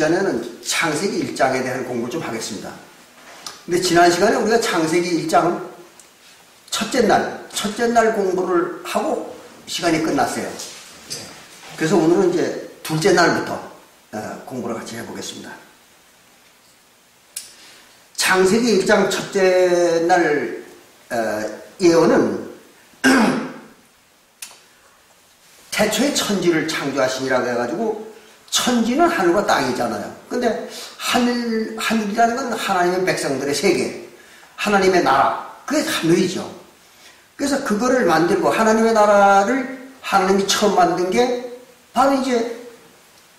시간에는 창세기 1장에 대한 공부를 좀 하겠습니다. 근데 지난 시간에 우리가 창세기 1장 첫째 날 공부를 하고 시간이 끝났어요. 그래서 오늘은 이제 둘째 날부터 공부를 같이 해보겠습니다. 창세기 1장 첫째 날 예언은 태초에 천지를 창조하시니라고 해가지고 천지는 하늘과 땅이잖아요. 근데 하늘이라는 건 하나님의 백성들의 세계, 하나님의 나라, 그게 하늘이죠. 그래서 그거를 만들고 하나님의 나라를 하나님이 처음 만든 게 바로 이제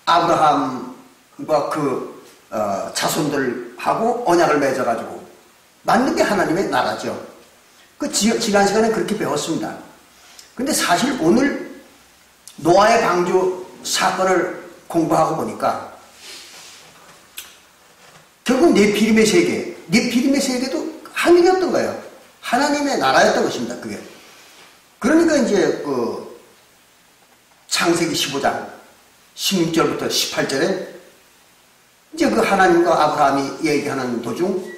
아브라함과 그 자손들하고 언약을 맺어가지고 만든 게 하나님의 나라죠. 그 지난 시간에 그렇게 배웠습니다. 근데 사실 오늘 노아의 방주 사건을 공부하고 보니까 결국 네피림의 세계도 하늘이었던 거예요. 하나님의 나라였던 것입니다. 그게. 그러니까 이제 그 창세기 15장 16절부터 18절에 이제 그 하나님과 아브라함이 얘기하는 도중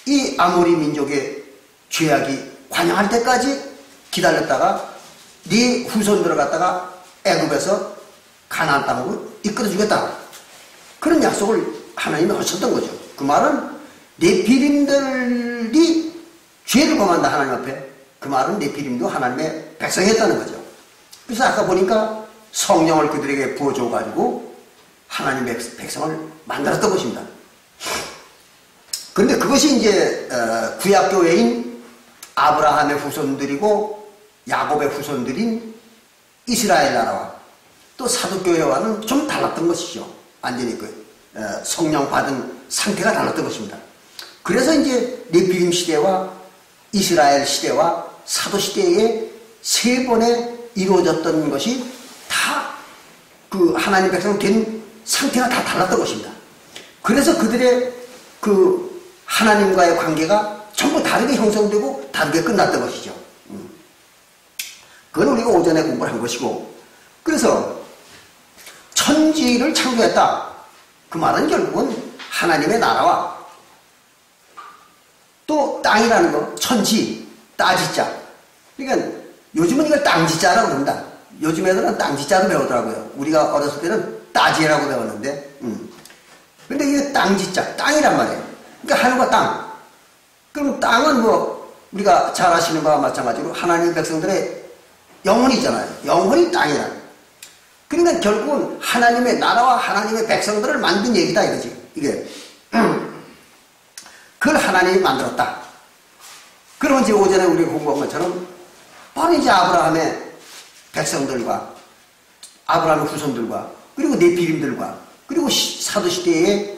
이 아모리 민족의 죄악이 관영할 때까지 기다렸다가 네 후손들을 갖다가 애굽에서 가나안 땅으로 이끌어주겠다. 그런 약속을 하나님이 하셨던 거죠. 그 말은 네피림들이 죄를 범한다 하나님 앞에. 그 말은 네피림도 하나님의 백성이었다는 거죠. 그래서 아까 보니까 성령을 그들에게 부어줘가지고 하나님의 백성을 만들었던 것입니다. 그런데 그것이 이제 구약교회인 아브라함의 후손들이고 야곱의 후손들인 이스라엘 나라와 또 사도교회와는 좀 달랐던 것이죠. 완전히 그 성령 받은 상태가 달랐던 것입니다. 그래서 이제 네피림 시대와 이스라엘 시대와 사도 시대에 세 번에 이루어졌던 것이 다 그 하나님 백성 된 상태가 다 달랐던 것입니다. 그래서 그들의 그 하나님과의 관계가 전부 다르게 형성되고 다르게 끝났던 것이죠. 그건 우리가 오전에 공부를 한 것이고, 그래서 천지를 창조했다. 그 말은 결국은 하나님의 나라와 또 땅이라는 거, 천지, 따지자. 그러니까 요즘은 이걸 땅지자라고 그런다. 요즘 애들은 땅지자도 배우더라고요. 우리가 어렸을 때는 따지라고 배웠는데, 근데 이게 땅지자, 땅이란 말이에요. 그러니까 하늘과 땅. 그럼 땅은 뭐 우리가 잘 아시는 바와 마찬가지로 하나님 백성들의 영혼이잖아요. 영혼이 땅이라. 그러니까 결국은 하나님의 나라와 하나님의 백성들을 만든 얘기다 이거지. 이게 그걸 하나님이 만들었다. 그러면 이제 오전에 우리가 공부한 것처럼 바로 이제 아브라함의 백성들과 아브라함의 후손들과 그리고 네피림들과 그리고 사도시대의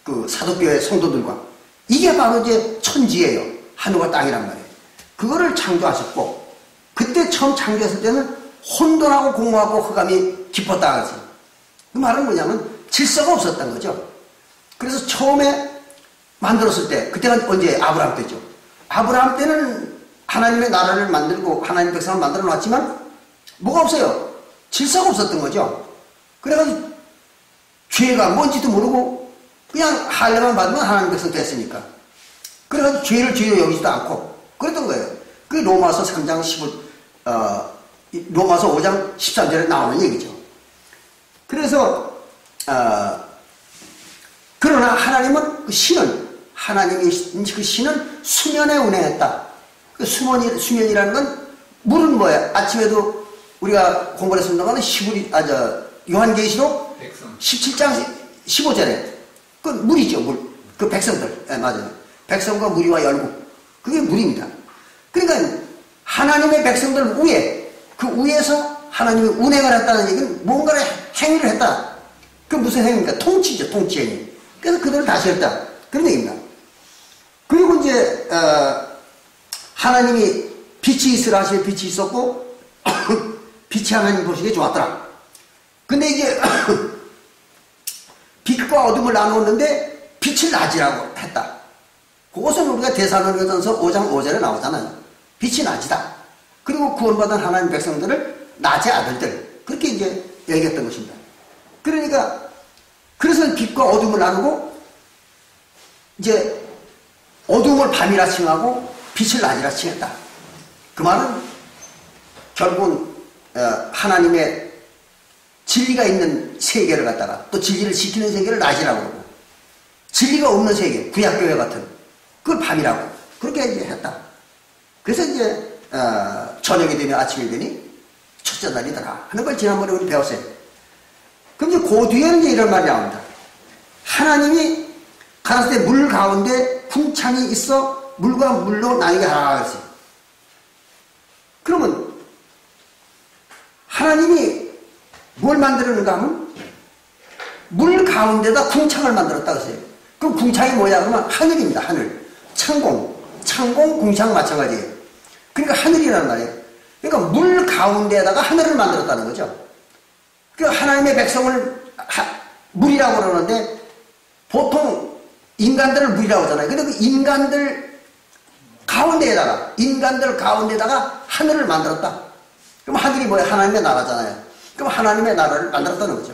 그 사도교회 성도들과 이게 바로 이제 천지예요. 하늘과 땅이란 말이에요. 그거를 창조하셨고 그때 처음 창조했을 때는 혼돈하고 공허하고 흑암이 깊었다 하지. 그 말은 뭐냐면 질서가 없었던 거죠. 그래서 처음에 만들었을 때 그때가 언제? 아브라함 때죠. 아브라함 때는 하나님의 나라를 만들고 하나님의 백성을 만들어 놨지만 뭐가 없어요. 질서가 없었던 거죠. 그래가지고 죄가 뭔지도 모르고 그냥 할례만 받으면 하나님의 백성 됐으니까. 그래가지고 죄를 죄로 여기지도 않고 그랬던 거예요. 그게 로마서 3장 로마서 5장 13절에 나오는 얘기죠. 그래서 그러나 하나님은 그 신은 하나님이 그 신은 수면에 운행했다. 그 수면이라는 건 물은 뭐야? 아침에도 우리가 공부를 했습니다만 요한계시록 17장 15절에 그 물이죠. 물. 그 백성들. 네, 맞아요. 백성과 무리와 열국. 그게 물입니다. 그러니까 하나님의 백성들 위에 그 위에서 하나님이 운행을 했다는 얘기는 뭔가를 행위를 했다. 그 무슨 행위입니까? 통치죠. 통치 행위. 그래서 그들을 다시 했다. 그런 얘기입니다. 그리고 이제 하나님이 빛이 있으라 하시에 빛이 있었고 빛이 하나님 보시기에 좋았더라. 근데 이게 빛과 어둠을 나누었는데 빛을 낮이라고 했다. 그것은 우리가 데살로니가전서 5장 5절에 나오잖아요. 빛이 낮이다. 그리고 구원받은 하나님 백성들을 낮의 아들들. 그렇게 이제 얘기했던 것입니다. 그러니까 그래서 빛과 어둠을 나누고 이제 어둠을 밤이라 칭하고 빛을 낮이라 칭했다. 그 말은 결국은 하나님의 진리가 있는 세계를 갖다가 또 진리를 지키는 세계를 낮이라고 그러고 진리가 없는 세계, 구약교회 같은 그걸 밤이라고 그렇게 이제 했다. 그래서 이제 저녁이 되면 아침이 되니 첫째 날이더라 하는 걸 지난번에 우리 배웠어요. 그럼 이제 그 뒤에는 이제 이런 말이 나옵니다. 하나님이 가라사대 물 가운데 궁창이 있어 물과 물로 나뉘게 하라 그랬어요. 그러면 하나님이 뭘 만들었는가 하면 물 가운데다 궁창을 만들었다 그랬어요. 그럼 궁창이 뭐야? 그러면 하늘입니다. 하늘. 창공, 궁창 마찬가지예요. 그러니까 하늘이라는 말이에요. 그러니까 물 가운데에다가 하늘을 만들었다는 거죠. 그러니까 하나님의 백성을 물이라고 그러는데 보통 인간들을 물이라고 하잖아요. 근데 그 인간들 가운데에다가 하늘을 만들었다. 그럼 하늘이 뭐예요? 하나님의 나라잖아요. 그럼 하나님의 나라를 만들었다는 거죠.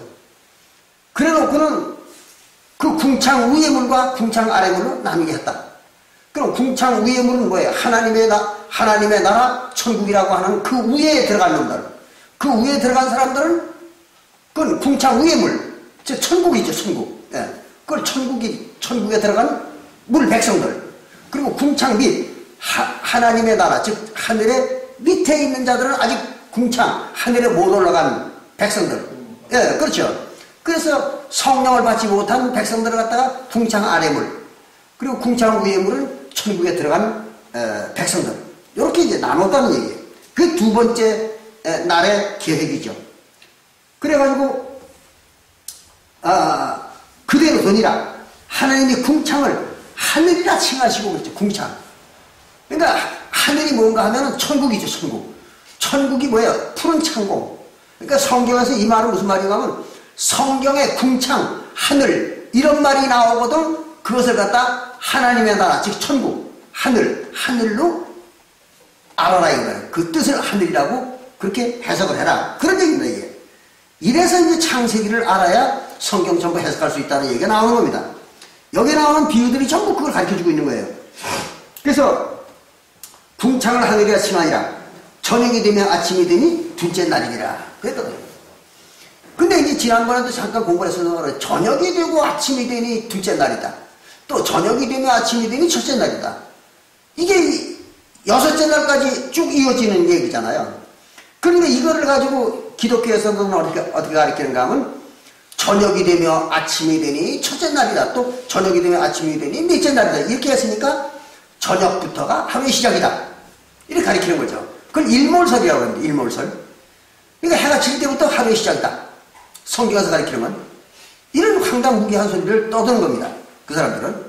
그래 놓고는 그 궁창 위의 물과 궁창 아래 물로 나뉘게 했다. 그럼 궁창 위의 물은 뭐예요? 하나님의 나라, 천국이라고 하는 그 위에 들어간 놈들. 그 위에 들어간 사람들은 그건 궁창 위의 물. 즉, 천국이죠, 천국. 예. 그걸 천국에 들어간 물 백성들. 그리고 궁창 밑, 하나님의 나라, 즉, 하늘의 밑에 있는 자들은 아직 궁창, 하늘에 못 올라간 백성들. 예, 그렇죠. 그래서 성령을 받지 못한 백성들을 갖다가 궁창 아래 물, 그리고 궁창 위의 물은 천국에 들어간 백성들. 이렇게 이제 나눴다는 얘기예요. 그게 두 번째 날의 계획이죠. 그래가지고, 그대로 되니라. 하나님이 궁창을 하늘이라 칭하시고 그랬죠. 궁창. 그러니까 하늘이 뭔가 하면은 천국이죠, 천국. 천국이 뭐예요? 푸른 창공. 그러니까 성경에서 이 말은 무슨 말인가 하면 성경의 궁창, 하늘 이런 말이 나오거든 그것을 갖다 하나님의 나라, 즉 천국, 하늘로 알아라 이거예요. 그 뜻을 하늘이라고 그렇게 해석을 해라. 그런 얘기입니다, 이게. 이래서 이제 창세기를 알아야 성경 전부 해석할 수 있다는 얘기가 나오는 겁니다. 여기에 나오는 비유들이 전부 그걸 가르쳐주고 있는 거예요. 그래서 궁창을 하늘이라 칭하니라. 저녁이 되면 아침이 되니 둘째 날이니라. 그랬거든요. 근데 이제 지난번에도 잠깐 공부를 했었는데 저녁이 되고 아침이 되니 둘째 날이다. 또 저녁이 되면 아침이 되니 첫째 날이다. 이게 여섯째 날까지 쭉 이어지는 얘기잖아요. 그런데 이거를 가지고 기독교에서는 어떻게 가르치는가 하면 저녁이 되면 아침이 되니 첫째 날이다. 또 저녁이 되면 아침이 되니 넷째 날이다. 이렇게 했으니까 저녁부터가 하루의 시작이다. 이렇게 가르치는 거죠. 그걸 일몰설이라고 합니다. 일몰설. 그러니까 해가 질 때부터 하루의 시작이다. 성경에서 가르치는 건 이런 황당무계한 소리를 떠드는 겁니다. 그 사람들은.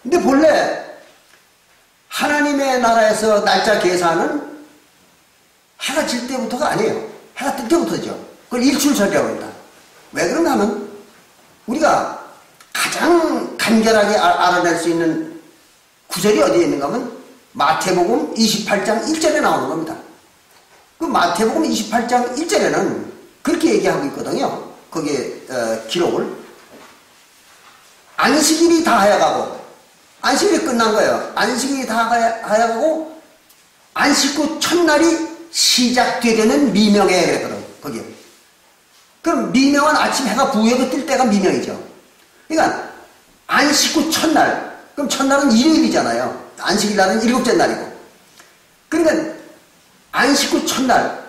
근데 본래 하나님의 나라에서 날짜 계산은 해가 질 때부터가 아니에요. 해가 뜰 때부터죠. 그걸 일출설이라고 합니다. 왜 그런가 하면 우리가 가장 간결하게 알아낼 수 있는 구절이 어디에 있는가 하면 마태복음 28장 1절에 나오는 겁니다. 그 마태복음 28장 1절에는 그렇게 얘기하고 있거든요. 거기에 기록을. 안식일이 다 하여가고, 안식일이 끝난 거예요. 안식일이 다 하여가고, 안식 후 첫날이 시작되려는 미명에 그랬거든, 거기에. 그럼 미명은 아침 해가 부여가 뜰 때가 미명이죠. 그러니까, 안식 후 첫날, 그럼 첫날은 일요일이잖아요. 안식일 날은 일곱째 날이고. 그러니까, 안식 후 첫날,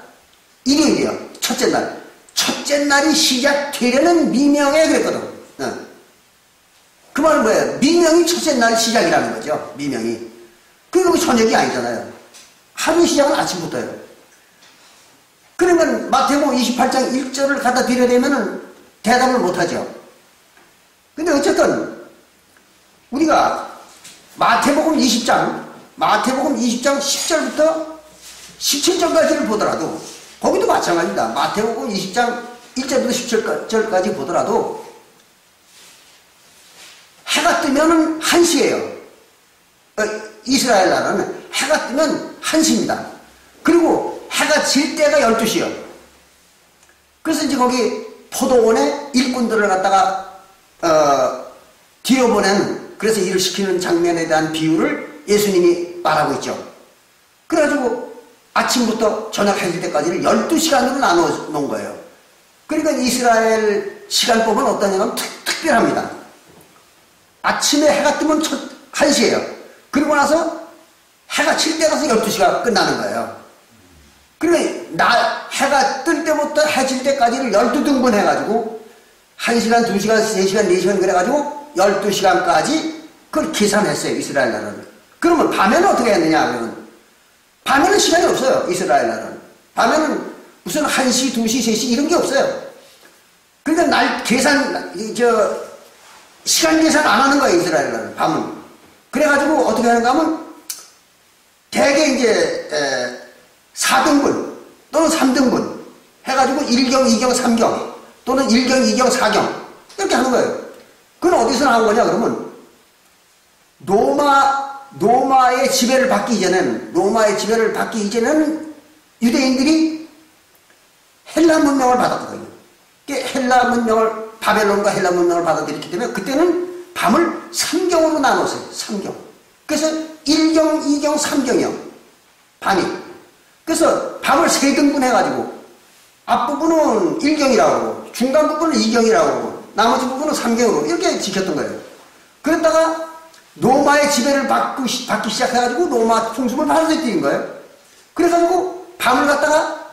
일요일이요. 첫째 날. 첫째 날이 시작되려는 미명에 그랬거든. 그 말은 뭐예요? 미명이 첫째 날 시작이라는 거죠. 미명이. 그리고 저녁이 아니잖아요. 하루 시작은 아침부터예요. 그러면 마태복음 28장 1절을 갖다 드려야 되면은 대답을 못하죠. 근데 어쨌든 우리가 마태복음 20장 10절부터 17절까지를 보더라도 거기도 마찬가지입니다. 마태복음 20장 1절부터 17절까지 보더라도 해가 뜨면은 1시예요. 이스라엘 나라는 해가 뜨면 1시입니다. 그리고 해가 질 때가 12시요. 그래서 이제 거기 포도원에 일꾼들을 갖다가 뒤로 보낸, 그래서 일을 시키는 장면에 대한 비유를 예수님이 말하고 있죠. 그래가지고 아침부터 저녁 해질 때까지를 12시간으로 나눠 놓은 거예요. 그러니까 이스라엘 시간법은 어떠냐면 특별합니다. 아침에 해가 뜨면 1시예요. 그리고 나서 해가 칠 때 가서 12시가 끝나는 거예요. 그러니까 해가 뜰 때부터 해질 때까지를 12등분 해가지고 1시간, 2시간, 3시간, 4시간 그래가지고 12시간까지 그걸 계산했어요. 이스라엘 나라는. 그러면 밤에는 어떻게 했느냐 그러면 밤에는 시간이 없어요. 이스라엘 나라는. 밤에는 무슨 1시, 2시, 3시 이런 게 없어요. 그러니까 시간 계산 안 하는 거예요. 이스라엘 나라는. 밤은. 그래가지고 어떻게 하는가 하면 대개 이제 4등분 또는 3등분 해가지고 1경, 2경, 3경 또는 1경, 2경, 4경 이렇게 하는 거예요. 그건 어디서 나온 거냐 그러면 로마의 지배를 받기 이전에는 유대인들이 헬라 문명을 받았거든요. 헬라 문명을 바벨론과 헬라 문명을 받아들였기 때문에 그때는 밤을 3경으로 나눴어요. 3경. 그래서 1경, 2경, 3경이요. 밤이. 그래서 밤을 3등분 해가지고 앞부분은 1경이라고 하고 중간 부분은 2경이라고 하고 나머지 부분은 3경으로 이렇게 지켰던 거예요. 그랬다가 로마의 지배를 받기 시작해가지고 로마 풍습을 받아들인 거예요. 그래가지고 밤을 갖다가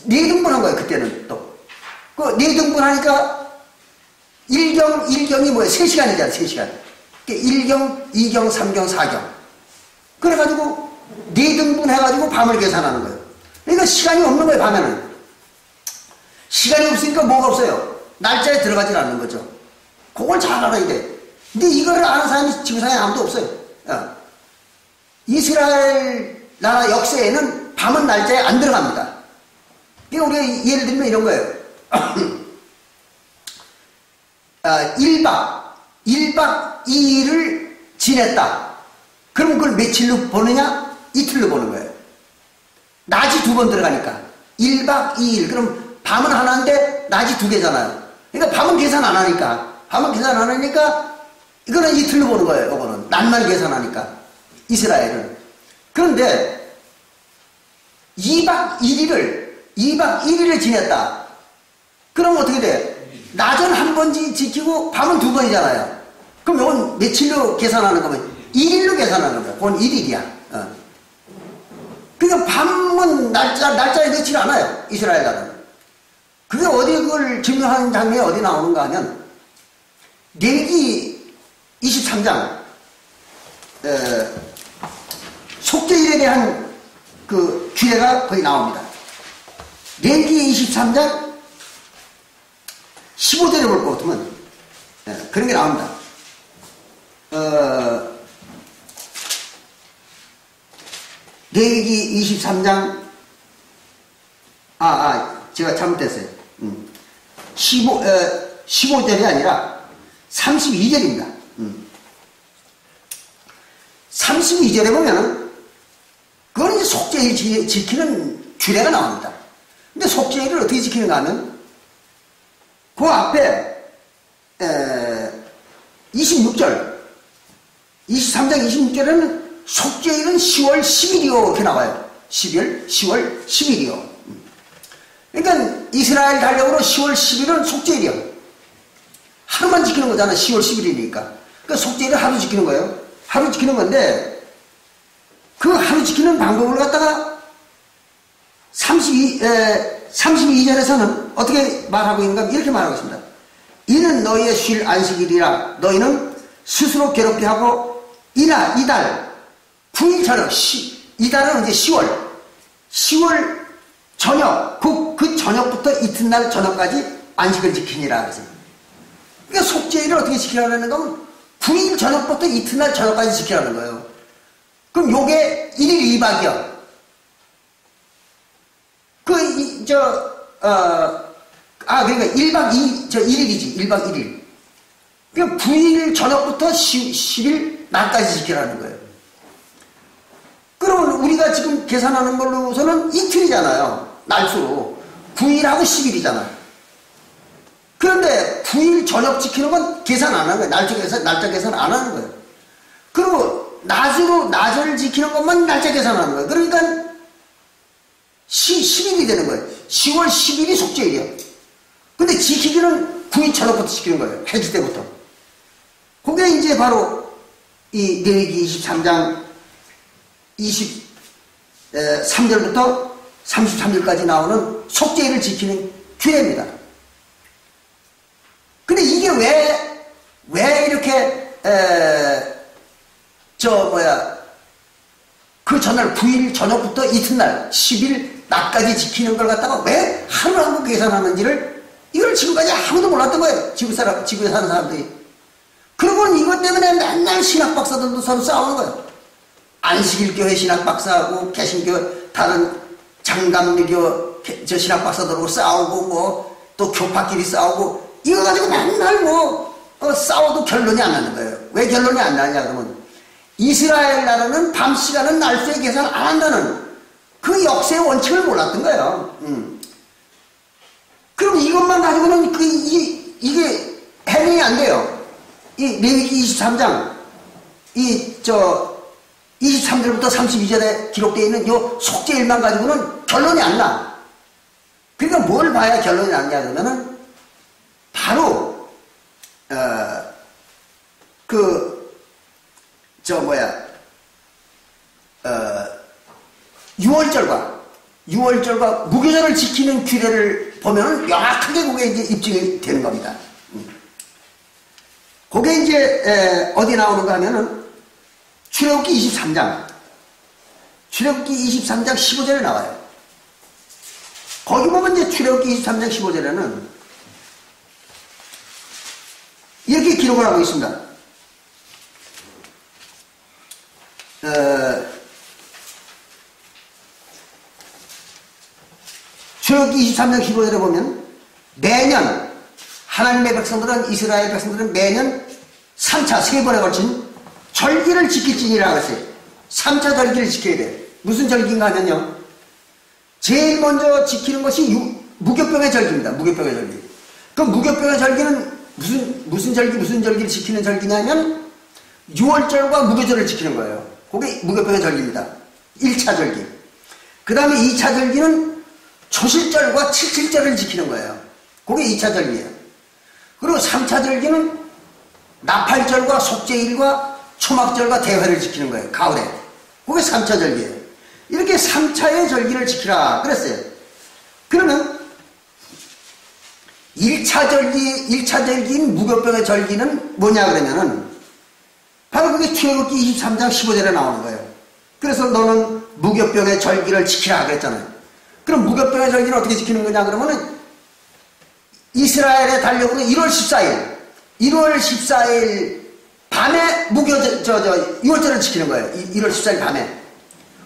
4등분 한 거예요. 그때는 또. 그 4등분 하니까 1경이 뭐예요? 3시간이잖아요. 3시간. 1경, 2경, 3경, 4경. 그래가지고 4등분 해가지고 밤을 계산하는 거예요. 그러니까 시간이 없는 거예요. 밤에는. 시간이 없으니까 뭐가 없어요? 날짜에 들어가질 않는 거죠. 그걸 잘 알아야 돼. 근데 이거를 아는 사람이 지구상에 아무도 없어요. 이스라엘 나라 역사에는 밤은 날짜에 안 들어갑니다. 우리가 예를 들면 이런 거예요. 1박 2일을 지냈다. 그럼 그걸 며칠로 보느냐? 이틀로 보는 거예요. 낮이 2번 들어가니까 1박 2일. 그럼 밤은 하나인데 낮이 2개잖아요. 그러니까 밤은 계산 안 하니까 이거는 이틀로 보는 거예요. 이거는 낮만 계산하니까 이스라엘은. 그런데 2박 1일을 지냈다. 그럼 어떻게 돼? 낮은 한 번 지키고 밤은 2번이잖아요. 그럼 이건 며칠로 계산하는 거면 1일로 계산하는 거야. 그건 1일이야. 그러니까 밤은 날짜에 넣지 않아요. 이스라엘 나라는. 그게 어디 그걸 증명하는 장면이 어디 나오는가 하면 레위기 23장 속죄일에 대한 그 규례가 거의 나옵니다. 레위기 23장 15절에 볼 것 같으면 그런 게 나옵니다. 레위기 23장 제가 잘못했어요. 15절이 아니라 32절입니다. 32절에 보면은 그건 이제 속죄일 지키는 규례가 나옵니다. 근데 속죄일을 어떻게 지키는가 하면 그 앞에 23장 26절에는 속죄일은 10월 10일이요 이렇게 나와요. 10월 10일이요. 그러니까 이스라엘 달력으로 10월 10일은 속죄일이요. 하루만 지키는 거잖아. 10월 10일이니까. 그러니까 속죄일은 하루 지키는 거예요. 하루 지키는 건데 그 하루 지키는 방법을 갖다가 32절에서는 어떻게 말하고 있는가? 이렇게 말하고 있습니다. 이는 너희의 쉴 안식일이라. 너희는 스스로 괴롭게 하고 이달 9일 저녁 이달은 언제? 10월 저녁 그 저녁부터 이튿날 저녁까지 안식을 지키니라 그랬어요. 그러니까 속죄일을 어떻게 지키라는 건 9일 저녁부터 이튿날 저녁까지 지키라는 거예요. 그럼 요게 1일 2박이요. 그러니까 1박 1일이지. 1박 1일. 그러니까 9일 저녁부터 10일 날까지 지키라는 거예요. 그러면 우리가 지금 계산하는 걸로서는 이틀이잖아요. 날수로. 9일하고 10일이잖아요. 그런데 9일 저녁 지키는 건 계산 안 하는 거예요. 날짜 계산 안 하는 거예요. 그리고 낮을 지키는 것만 날짜 계산하는 거예요. 그러니까 10일이 되는 거예요. 10월 10일이 속죄일이에요. 근데 지키기는 9일 저녁부터 지키는 거예요. 해질 때부터. 그게 이제 바로 이 레위기 23장 23절부터 33절까지 나오는 속죄일을 지키는 규례입니다. 근데 이게 왜 이렇게 그 전날 9일 저녁부터 이튿날 10일 낮까지 지키는 걸 갖다가 왜 하루하루 계산하는지를 이걸 지금까지 아무도 몰랐던 거예요. 지구에 사는 사람들이. 그러고는 이것 때문에 맨날 신학박사들도 서로 싸우는 거예요. 안식일교회 신학박사하고 개신교 다른 장감리교 신학박사들하고 싸우고 또 교파끼리 싸우고 이거 가지고 맨날 싸워도 결론이 안 나는 거예요. 왜 결론이 안 나냐 그러면 이스라엘 나라는 밤 시간은 날수의 계산 안 한다는 그 역사의 원칙을 몰랐던 거예요. 그럼 이것만 가지고는 이게 해명이 안 돼요. 이 레위기 23장 23절부터 32절에 기록되어 있는 이 속죄일만 가지고는 결론이 안 나. 그러니까 뭘 봐야 결론이 나냐 그러면은 바로 6월절과 무교절을 지키는 규례를 보면은 명확하게 그게 이제 입증이 되는 겁니다. 그게 이제 어디 나오는가 하면은 출애굽기 23장 15절에 나와요. 거기 보면 이제 출애굽기 23장 15절에는 이렇게 기록을 하고 있습니다. 출애굽기 23장 15절에 보면 매년 하나님의 백성들은 이스라엘 백성들은 매년 3차 3번에 걸친 절기를 지킬지니라 했어요. 3차 절기를 지켜야 돼. 무슨 절기인가 하면요. 제일 먼저 지키는 것이 무교병의 절기입니다. 무교병의 절기. 그 무교병의 절기는 무슨 절기를 지키는 절기냐면 6월절과 무교절을 지키는 거예요. 그게 무교병의 절기입니다. 1차 절기. 그 다음에 2차 절기는 초실절과 칠칠절을 지키는 거예요. 그게 2차 절기예요. 그리고 3차 절기는 나팔절과 속죄일과 초막절과 대회를 지키는 거예요. 가을에. 그게 3차 절기예요. 이렇게 3차의 절기를 지키라 그랬어요. 그러면 1차 절기인 무교병의 절기는 뭐냐 그러면은 바로 그게 출애굽기 23장 15절에 나오는 거예요. 그래서 너는 무교병의 절기를 지키라 그랬잖아요. 그럼 무교병의 절기는 어떻게 지키는 거냐 그러면은 이스라엘의 달력으로 1월 14일 밤에 6월절을 지키는 거예요. 1월 14일 밤에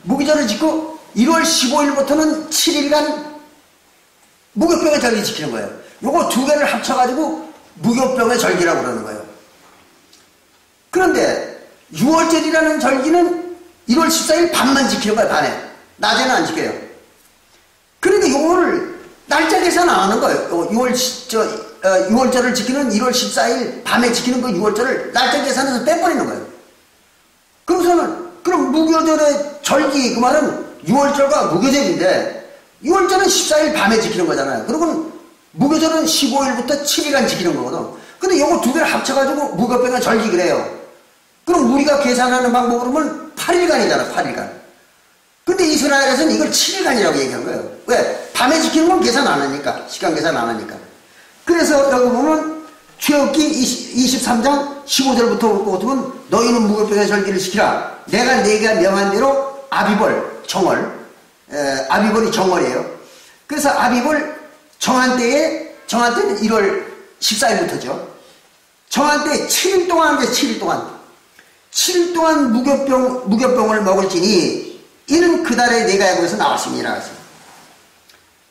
무교절을 지키고 1월 15일부터는 7일간 무교병의 절기 지키는 거예요. 요거 두 개를 합쳐가지고 무교병의 절기라고 그러는 거예요. 그런데 6월절이라는 절기는 1월 14일 밤만 지키는 거예요. 밤에. 낮에는 안 지켜요. 그러니까 요거를 날짜 계산 안 하는 거예요. 6월절을 지키는 1월 14일 밤에 지키는 그 6월절을 날짜 계산해서 빼버리는 거예요. 그럼 무교절의 절기 그 말은 6월절과 무교절인데 6월절은 14일 밤에 지키는 거잖아요. 그리고 무교절은 15일부터 7일간 지키는 거거든. 근데 요거 두 개를 합쳐가지고 무교병의 절기 그래요. 그럼 우리가 계산하는 방법으로 보면 8일간이잖아. 8일간. 근데 이스라엘에서는 이걸 7일간이라고 얘기한 거예요. 왜? 밤에 지키는 건 계산 안 하니까. 시간 계산 안 하니까. 그래서 여기 보면 출애굽기 23장 15절부터 보면 너희는 무교병의 절기를 지키라. 내가 네가 명한 대로 아비벌 정월, 아비벌이 정월이에요. 그래서 아비벌 정한 때는 1월 14일부터죠. 정한 때 7일 동안 하는데 7일 동안 무교병을 먹을지니 이는 그 달에 내가 야곱에서 나왔습니다.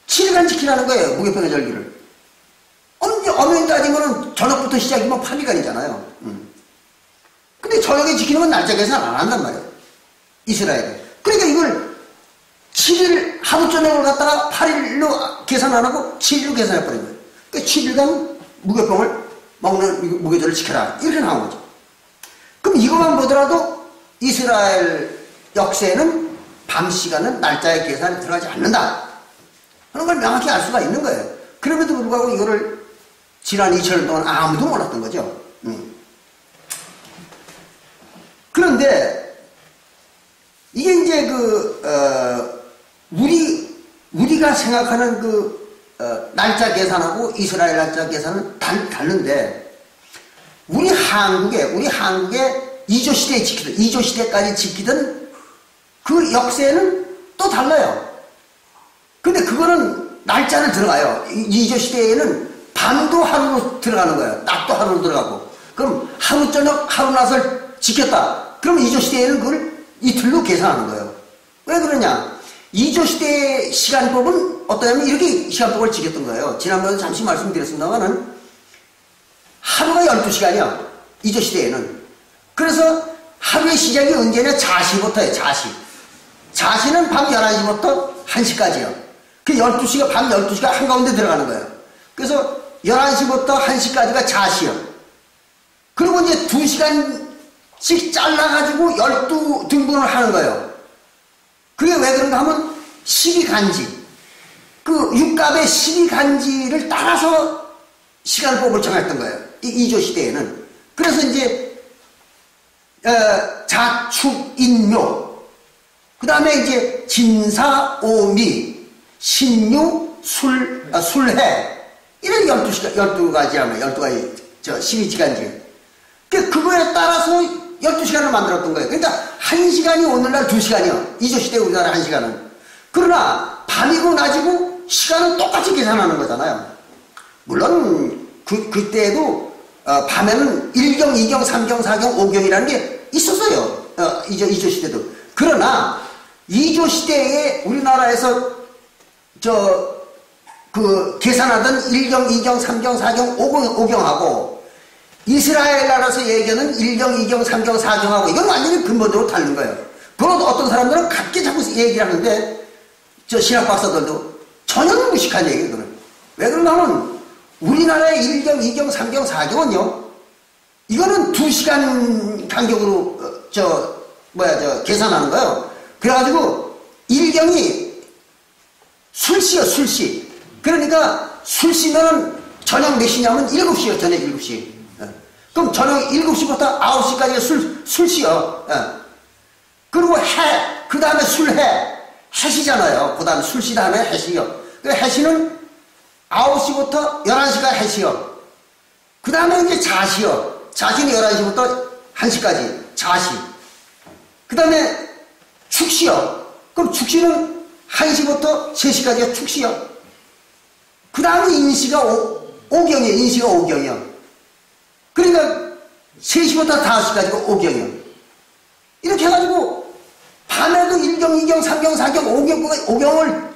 7일간 지키라는 거예요. 무교병의 절기를. 엄연히 따지면 저녁부터 시작이면 8일간이잖아요. 근데 저녁에 지키는 건 날짜 계산 안 한단 말이에요. 이스라엘은. 그러니까 이걸 7일 하루 저녁을 갖다가 8일로 계산 안 하고 7일로 계산해버린 거예요. 그러니까 7일간 무교병을 먹는 무교절을 지켜라. 이렇게 나온 거죠. 그럼 이것만 보더라도 이스라엘 역사에는 밤 시간은 날짜의 계산에 들어가지 않는다 하는 걸 명확히 알 수가 있는 거예요. 그럼에도 불구하고 이거를 지난 2000년 동안 아무도 몰랐던 거죠. 그런데 이게 이제 우리가 생각하는 날짜 계산하고 이스라엘 날짜 계산은 다른데 우리 한국의 이조시대까지 지키던 그 역사에는 또 달라요. 근데 그거는 날짜를 들어가요. 이조시대에는 밤도 하루로 들어가는 거예요. 낮도 하루로 들어가고. 그럼 하루 저녁 하루 낮을 지켰다. 그러면 이조시대에는 그걸 이틀로 계산하는 거예요. 왜 그러냐? 이조시대의 시간법은 어떠냐면 이렇게 시간법을 지켰던 거예요. 지난번에 잠시 말씀드렸습니다만은 하루가 12시간이야. 이조시대에는. 그래서 하루의 시작이 언제냐? 자시부터예요. 자시는 밤 11시부터 1시까지요. 그 12시가 밤 12시가 한가운데 들어가는 거예요. 그래서 11시부터 1시까지가 자시요. 그리고 이제 2시간씩 잘라가지고 12등분을 하는 거예요. 그게 왜 그런가 하면 12간지. 그 육갑의 12간지를 따라서 시간법을 정했던 거예요. 이조 시대에는. 그래서 이제 자축, 인묘, 그 다음에 이제 진사, 오미, 신유, 술해 이런 12가지라면 12가지 12시간지. 그거에 따라서 12시간을 만들었던 거예요. 그러니까 1시간이 오늘날 2시간이요. 이조시대 우리나라 1시간은. 그러나 밤이고 낮이고 시간은 똑같이 계산하는 거잖아요. 물론 그때에도 밤에는 1경, 2경, 3경, 4경, 5경이라는 게 있었어요. 이조시대도. 그러나 이조시대에 우리나라에서 계산하던 1경, 2경, 3경, 4경, 5경하고 이스라엘 나라에서 얘기하는 1경, 2경, 3경, 4경하고 이건 완전히 근본적으로 다른 거예요. 그러도 어떤 사람들은 같게 자꾸 얘기를 하는데 신학 박사들도 전혀 무식한 얘기예요. 그건. 왜 그런가 하면 우리나라의 1경, 2경, 3경, 4경은요 이거는 2시간 간격으로 계산하는 거예요. 그래가지고 1경이 술시요, 술시. 그러니까 술시면은 저녁 몇 시냐면 7시요, 저녁 7시. 그럼 저녁 7시부터 9시까지가 술시요. 그리고 그 다음에 술해. 해시잖아요. 그 다음에 술시 다음에 해시요. 그 해시는 9시부터 11시가 해시요. 그 다음에 이제 자시요. 자시는 11시부터 1시까지. 자시. 그 다음에 축시요. 그럼 축시는 1시부터 3시까지가 축시요. 그 다음에 인시가 5경이에요. 인시가 5경이요. 그러니까 3시부터 5시까지가 5경이요. 이렇게 해가지고 밤에도 1경, 2경, 3경, 4경, 5경을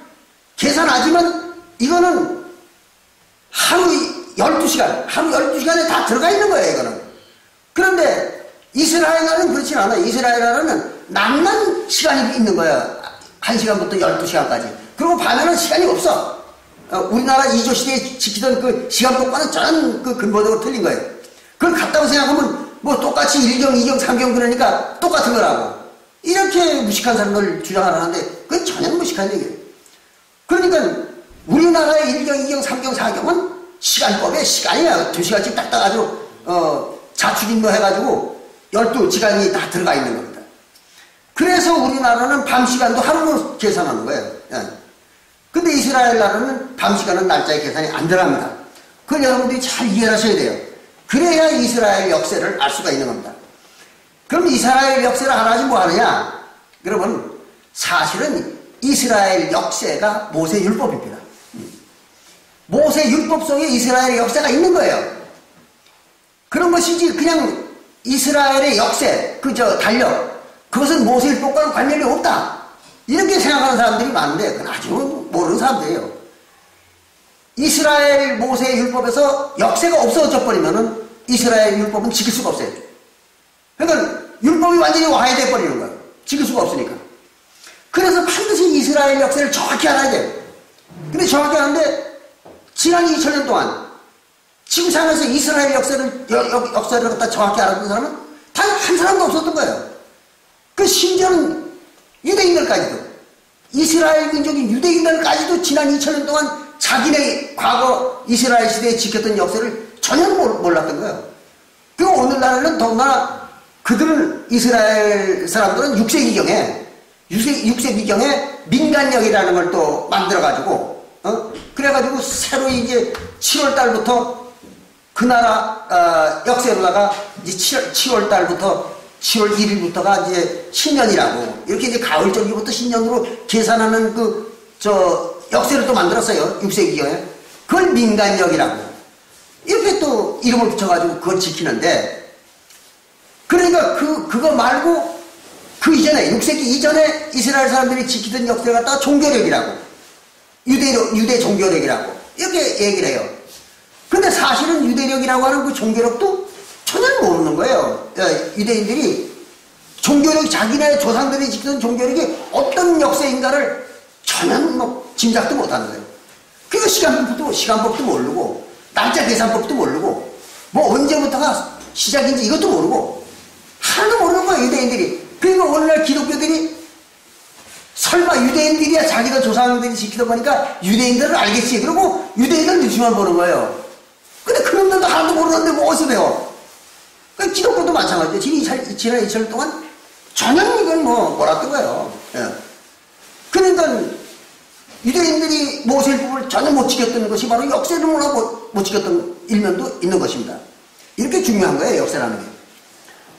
계산하지만 이거는 하루 12시간, 하루 12시간에 다 들어가 있는 거예요, 이거는. 그런데 이스라엘 나라는 그렇지 않아요. 이스라엘 나라는 낮만 시간이 있는 거예요. 1시간부터 12시간까지. 그리고 밤에는 시간이 없어. 우리나라 이조시대에 지키던 그 시간법과는 전혀 근본적으로 틀린 거예요. 그걸 같다고 생각하면 뭐 똑같이 1경, 2경, 3경 그러니까 똑같은 거라고. 이렇게 무식한 사람들 주장하는데 그건 전혀 무식한 얘기예요. 그러니까 우리나라의 1경, 2경, 3경, 4경은 시간법에 시간이야. 2시간씩 딱 따가지고 자축인도 해가지고 12시간이 다 들어가 있는 겁니다. 그래서 우리나라는 밤 시간도 하루로 계산하는 거예요. 근데 이스라엘 나라는 밤 시간은 날짜의 계산이 안 들어갑니다. 그걸 여러분들이 잘 이해하셔야 돼요. 그래야 이스라엘 역사를 알 수가 있는 겁니다. 그럼 이스라엘 역사를 알아야지 뭐 하느냐? 여러분, 사실은 이스라엘 역사가 모세 율법입니다. 모세 율법 속에 이스라엘의 역사가 있는 거예요. 그런 것이지 그냥 이스라엘의 역사, 달력, 그것은 모세 율법과는 관련이 없다. 이렇게 생각하는 사람들이 많은데 그건 아주 모르는 사람들이에요. 이스라엘 모세 율법에서 역사가 없어져 버리면은 이스라엘 율법은 지킬 수가 없어요. 그러니까 율법이 완전히 와해돼 버리는 거예요. 지킬 수가 없으니까. 그래서 반드시 이스라엘 역사를 정확히 알아야 돼요. 근데 정확히 아는데 지난 2000년 동안 지금 살면서 이스라엘 역사를 갖다 정확히 알았던 사람은 단 한 사람도 없었던 거예요. 그 심지어는 유대인들까지도, 이스라엘 민족인 유대인들까지도 지난 2000년 동안 자기네 과거 이스라엘 시대에 지켰던 역사를 전혀 몰랐던 거예요. 그리고 오늘날에는 더구나 그들은, 이스라엘 사람들은 6세기경에 민간역이라는 걸 또 만들어가지고, 그래가지고 새로 이제 7월 달부터 그 나라, 역사로다가 이제 7월 달부터 10월 1일부터가 이제 신년이라고, 이렇게 이제 가을 절기부터 신년으로 계산하는 역세를 또 만들었어요. 6세기경에. 그걸 민간역이라고. 이렇게 또 이름을 붙여가지고 그걸 지키는데, 그러니까 그거 말고 그 이전에, 6세기 이전에 이스라엘 사람들이 지키던 역사를 갖다가 종교력이라고, 유대 종교력이라고 이렇게 얘기를 해요. 근데 사실은 유대력이라고 하는 그 종교력도 전혀 모르는 거예요. 유대인들이 종교력, 자기네 조상들이 지키던 종교력이 어떤 역사인가를 전혀 짐작도 못하는 거예요. 그리고 시간법도 모르고, 날짜 계산법도 모르고, 뭐 언제부터가 시작인지 이것도 모르고, 하나도 모르는 거예요, 유대인들이. 그리고 오늘날 기독교들이 설마 유대인들이야 자기들 조상들이 지키다 보니까 유대인들을 알겠지. 그리고 유대인들 눈치만 보는 거예요. 근데 그놈들도 하나도 모르는데 뭐 어디서 배워? 그러니까 기독교도 마찬가지죠. 지난 2000년 동안 전혀 이걸 몰랐던 거예요. 예. 그러니까 유대인들이 모세율법을 전혀 못 지켰던 것이 바로 역사를 못 지켰던 일면도 있는 것입니다. 이렇게 중요한 거예요, 역사라는 게.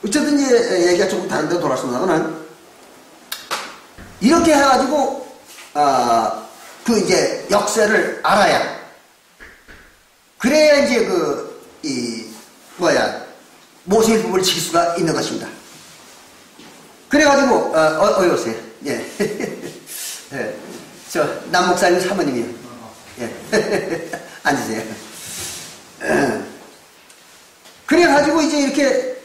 어쨌든 이제 얘기가 조금 다른 데로 돌아왔습니다만, 이렇게 해가지고 그 이제 역사를 알아야, 그래야 이제 모세율법을 지킬 수가 있는 것입니다. 그래가지고 어디 오세요? 예. 예. 저 남목사님 사모님이요. 예. 앉으세요. 그래가지고 이제 이렇게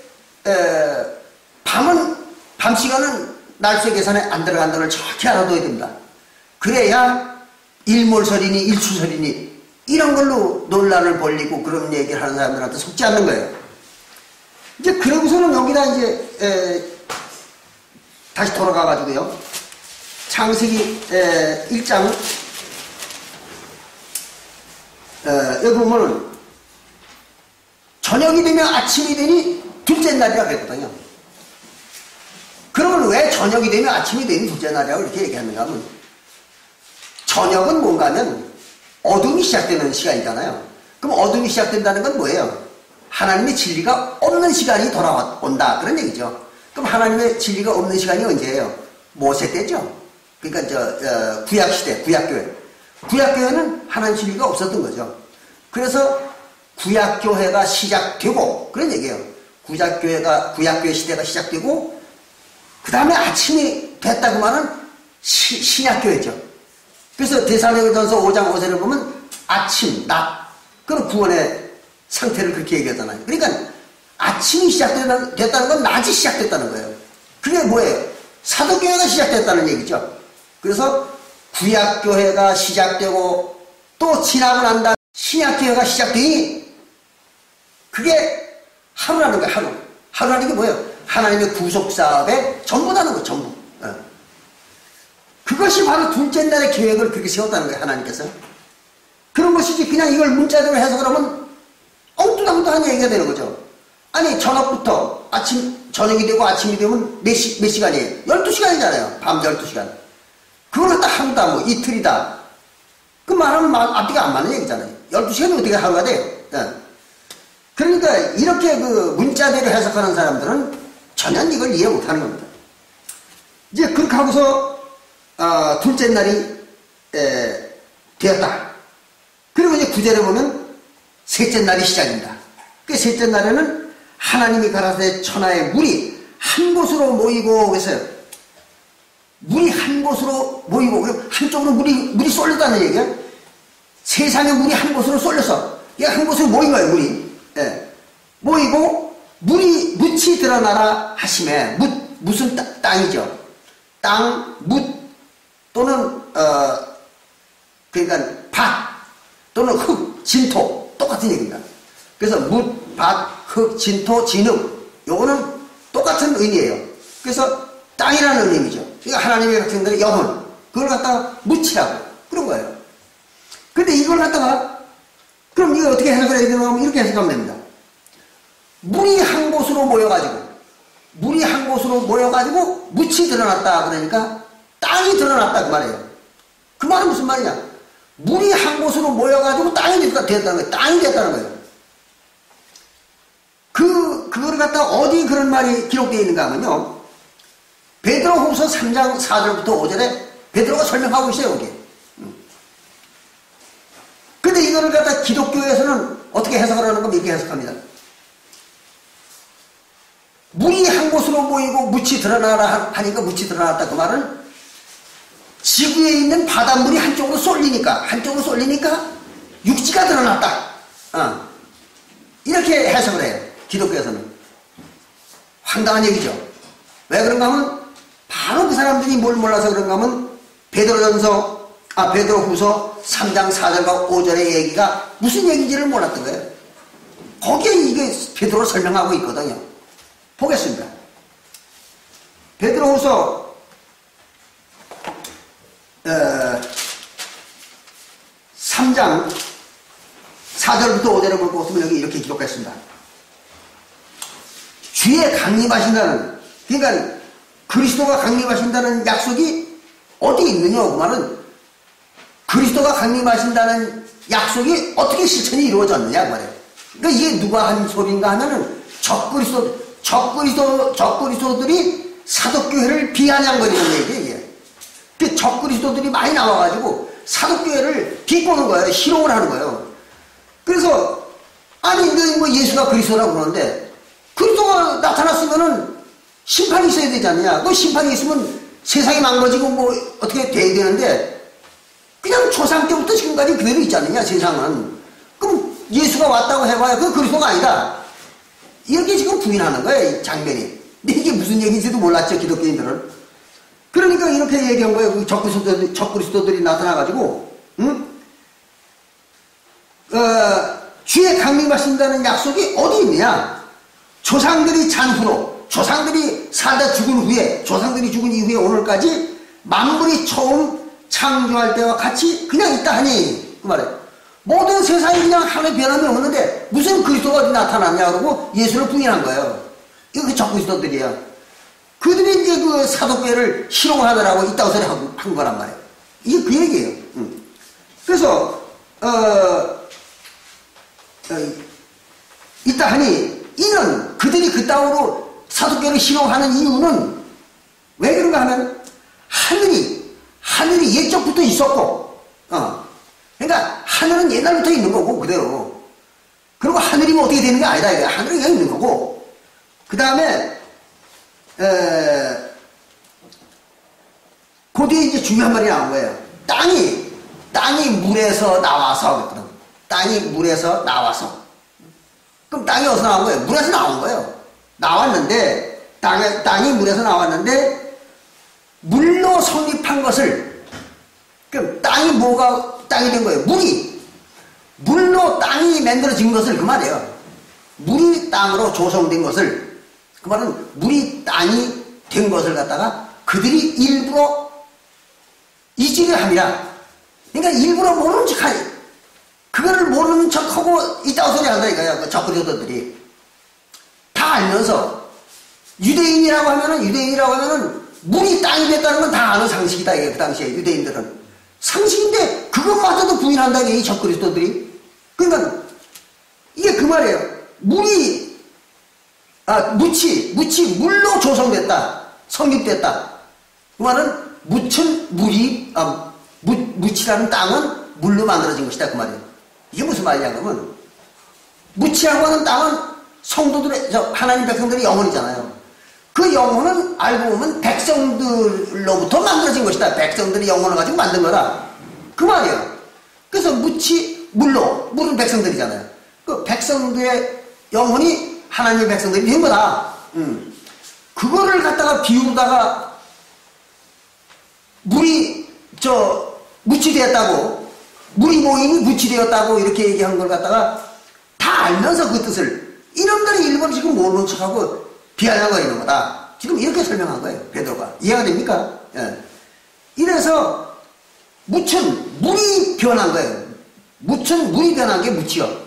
밤 시간은 날수 계산에 안 들어간다는 걸 정확히 알아둬야 됩니다. 그래야 일몰설이니 일추설이니 이런 걸로 논란을 벌리고 그런 얘기를 하는 사람들한테 속지 않는 거예요. 이제 그러고서는 여기다 이제 다시 돌아가가지고요. 창세기 1장 여기 보면은 저녁이 되면 아침이 되니 둘째 날이라고 했거든요. 그러면 왜 저녁이 되면 아침이 되니 둘째 날이라고 이렇게 얘기하는가 하면, 저녁은 뭔가 하면 어둠이 시작되는 시간이잖아요. 그럼 어둠이 시작된다는 건 뭐예요? 하나님의 진리가 없는 시간이 돌아온다, 그런 얘기죠. 그럼 하나님의 진리가 없는 시간이 언제예요? 모세 때죠. 그러니까 구약시대, 구약교회. 구약교회는 하나님 진리가 없었던 거죠. 그래서 구약교회가 시작되고, 그런 얘기예요. 구약교회 시대가 시작되고, 그 다음에 아침이 됐다고 하면 신약교회죠. 그래서 데살로니가전서 5장 5절을 보면 아침, 낮, 그런 구원의 상태를 그렇게 얘기하잖아요. 그러니까 아침이 시작됐다는 건 낮이 시작됐다는 거예요. 그게 뭐예요? 사도교회가 시작됐다는 얘기죠. 그래서 구약교회가 시작되고 또 지나고 난 다음에 신약교회가 시작되니 그게 하루라는 거예요. 하루. 하루라는 게 뭐예요? 하나님의 구속사업의 전부다는 거예요. 전부. 그것이 바로 둘째 날의 계획을 그렇게 세웠다는 거예요. 하나님께서. 그런 것이지 그냥 이걸 문자대로 해석을 하면 엉뚱한 얘기가 되는 거죠. 아니 저녁부터 저녁이 되고 아침이 되면 몇 시간이에요? 12시간이잖아요. 밤 12시간. 그걸 갖다 하루다 뭐 이틀이다. 그 말하면 앞뒤가 안 맞는 얘기잖아요. 12시간이 어떻게 하루가 돼요? 그러니까 이렇게 그 문자대로 해석하는 사람들은 전혀 이걸 이해 못하는 겁니다. 이제 그렇게 하고서 둘째 날이 되었다. 그리고 이제 구절에 보면 셋째 날이 시작입니다. 그 셋째 날에는 하나님이 가라사대 천하의 물이 한 곳으로 모이고, 그래서 물이 한 곳으로 모이고 한쪽으로 물이 쏠렸다는 얘기예요. 세상에 물이 한 곳으로 쏠려서 이게 한 곳으로 모인 거예요. 물이. 모이고 묻이 드러나라 하심에, 무슨 땅이죠. 땅, 묻 또는 그러니까 밭 또는 흙, 진토 똑같은 얘기입니다. 그래서 묻, 밭, 흙, 진토, 진흙 요거는 똑같은 의미예요. 그래서 땅이라는 의미죠. 그러니까 하나님의 백성들의 영혼 그걸 갖다가 묻히라고 그런 거예요. 근데 이걸 갖다가 그럼 이거 어떻게 해석을 해야 되나 하면 이렇게 해석하면 됩니다. 물이 한 곳으로 모여가지고 묻이 드러났다 그러니까 땅이 드러났다 그 말이에요. 그 말은 무슨 말이냐? 물이 한 곳으로 모여가지고 땅이 됐다는 거예요. 땅이 됐다는 거예요. 그걸 갖다 어디 그런 말이 기록되어 있는가 하면요. 베드로후서 3장 4절부터 5절에 베드로가 설명하고 있어요, 여기. 근데 이거를 갖다 기독교에서는 어떻게 해석을 하는 겁니까? 이렇게 해석합니다. 물이 한 곳으로 모이고 묻이 드러나라 하니까 묻이 드러났다. 그 말은 지구에 있는 바닷물이 한쪽으로 쏠리니까 육지가 드러났다. 이렇게 해석을 해요. 기독교에서는. 황당한 얘기죠. 왜 그런가 하면 바로 그 사람들이 뭘 몰라서 그런가 하면 베드로후서 3장 4절과 5절의 얘기가 무슨 얘기인지를 몰랐던 거예요. 거기에 이게 베드로를 설명하고 있거든요. 보겠습니다. 베드로후서 3장 4절부터 5절을 볼 것 같으면 여기 이렇게 기록했습니다. 주에 강림하신다는, 그러니까 그리스도가 강림하신다는 약속이 어디 있느냐 그 말은 그리스도가 강림하신다는 약속이 어떻게 실천이 이루어졌느냐 그 말이에요. 그러니까 이게 누가 한 소리인가 하면은 적그리스도들이 사도교회를 비아냥거리는 얘기예요. 이게. 그 적그리스도들이 많이 나와가지고 사도교회를 비꼬는 거예요. 희롱을 하는 거예요. 그래서 아니 뭐 예수가 그리스도라고 그러는데 그리스도가 나타났으면은 심판이 있어야 되지 않느냐. 그 심판이 있으면 세상이 망가지고 뭐 어떻게 돼야 되는데 그냥 초상 때부터 지금까지 그대로 있지 않느냐 세상은. 그럼 예수가 왔다고 해봐야 그 그리스도가 아니다. 이렇게 지금 부인하는 거예요, 이 장면이. 근데 이게 무슨 얘기인지도 몰랐죠, 기독교인들은. 그러니까 이렇게 얘기한 거예요. 적그리스도들이 나타나가지고, 주의 강림하신다는 약속이 어디 있느냐? 조상들이 조상들이 살다 죽은 후에, 조상들이 죽은 이후에 오늘까지 만물이 처음 창조할 때와 같이 그냥 있다 하니, 그 말이에요. 모든 세상이 그냥 하나의 변함이 없는데 무슨 그리스도가 어디 나타났냐 그러고 예수를 부인한 거예요. 이거 그 적그리스도들이야. 그들이 이제 그 사도교회를 희롱하느라고 이따구 소리 한 거란 말이에요. 이게 그 얘기예요. 그래서 있다 하니 이는 그들이 그따위로 사도교회를 희롱하는 이유는 왜 그런가 하면 하늘이 옛적부터 있었고 그러니까 하늘은 옛날부터 있는 거고 그대로. 그리고 하늘이면 어떻게 되는 게 아니다 이거야. 하늘은 그냥 있는 거고. 그 다음에 그 뒤에 이제 중요한 말이 나온 거예요. 땅이 물에서 나와서 그랬거든. 땅이 물에서 나와서. 그럼 땅이 어디서 나온 거예요? 물에서 나온 거예요. 나왔는데 땅이 물에서 나왔는데 물로 성립한 것을, 그럼 땅이 된 거예요? 물로 땅이 만들어진 것을 그 말이에요. 물이 땅으로 조성된 것을, 그 말은 물이 땅이 된 것을 갖다가 그들이 일부러 이지를 함이라. 그러니까 일부러 모르는 척하니, 그거를 모르는 척하고 있다고 소리 한다니까요. 그 적그리스도들이 다 알면서 유대인이라고 하면은 물이 땅이 됐다는 건 다 아는 상식이다 이게 그 당시에 유대인들은 상식인데 그것마저도 부인한다는 게 이 적그리스도들이. 그러니까 이게 그 말이에요. 묻이 물로 조성됐다, 성립됐다. 그 말은 묻이라는 땅은 물로 만들어진 것이다 그 말이에요. 이게 무슨 말이냐 그러면 묻이라고 하는 땅은 성도들의 하나님 백성들의 영혼이잖아요. 그 영혼은 알고 보면 백성들로부터 만들어진 것이다. 백성들의 영혼을 가지고 만든 거다 그 말이에요. 그래서 물은 백성들이잖아요. 그 백성들의 영혼이 하나님의 백성들이 된 거다. 그거를 갖다가 비우다가 물이 묻이 되었다고, 물이 모이니 묻이 되었다고 이렇게 얘기한 걸 갖다가 다 알면서 그 뜻을 이놈들이 일본 지금 모르는 척하고 비아냥거리는 거다. 지금 이렇게 설명한 거예요. 베드로가. 이해가 됩니까? 예. 이래서 묻힌 물이 변한 거예요. 묻힌 물이 변한 게 묻히요.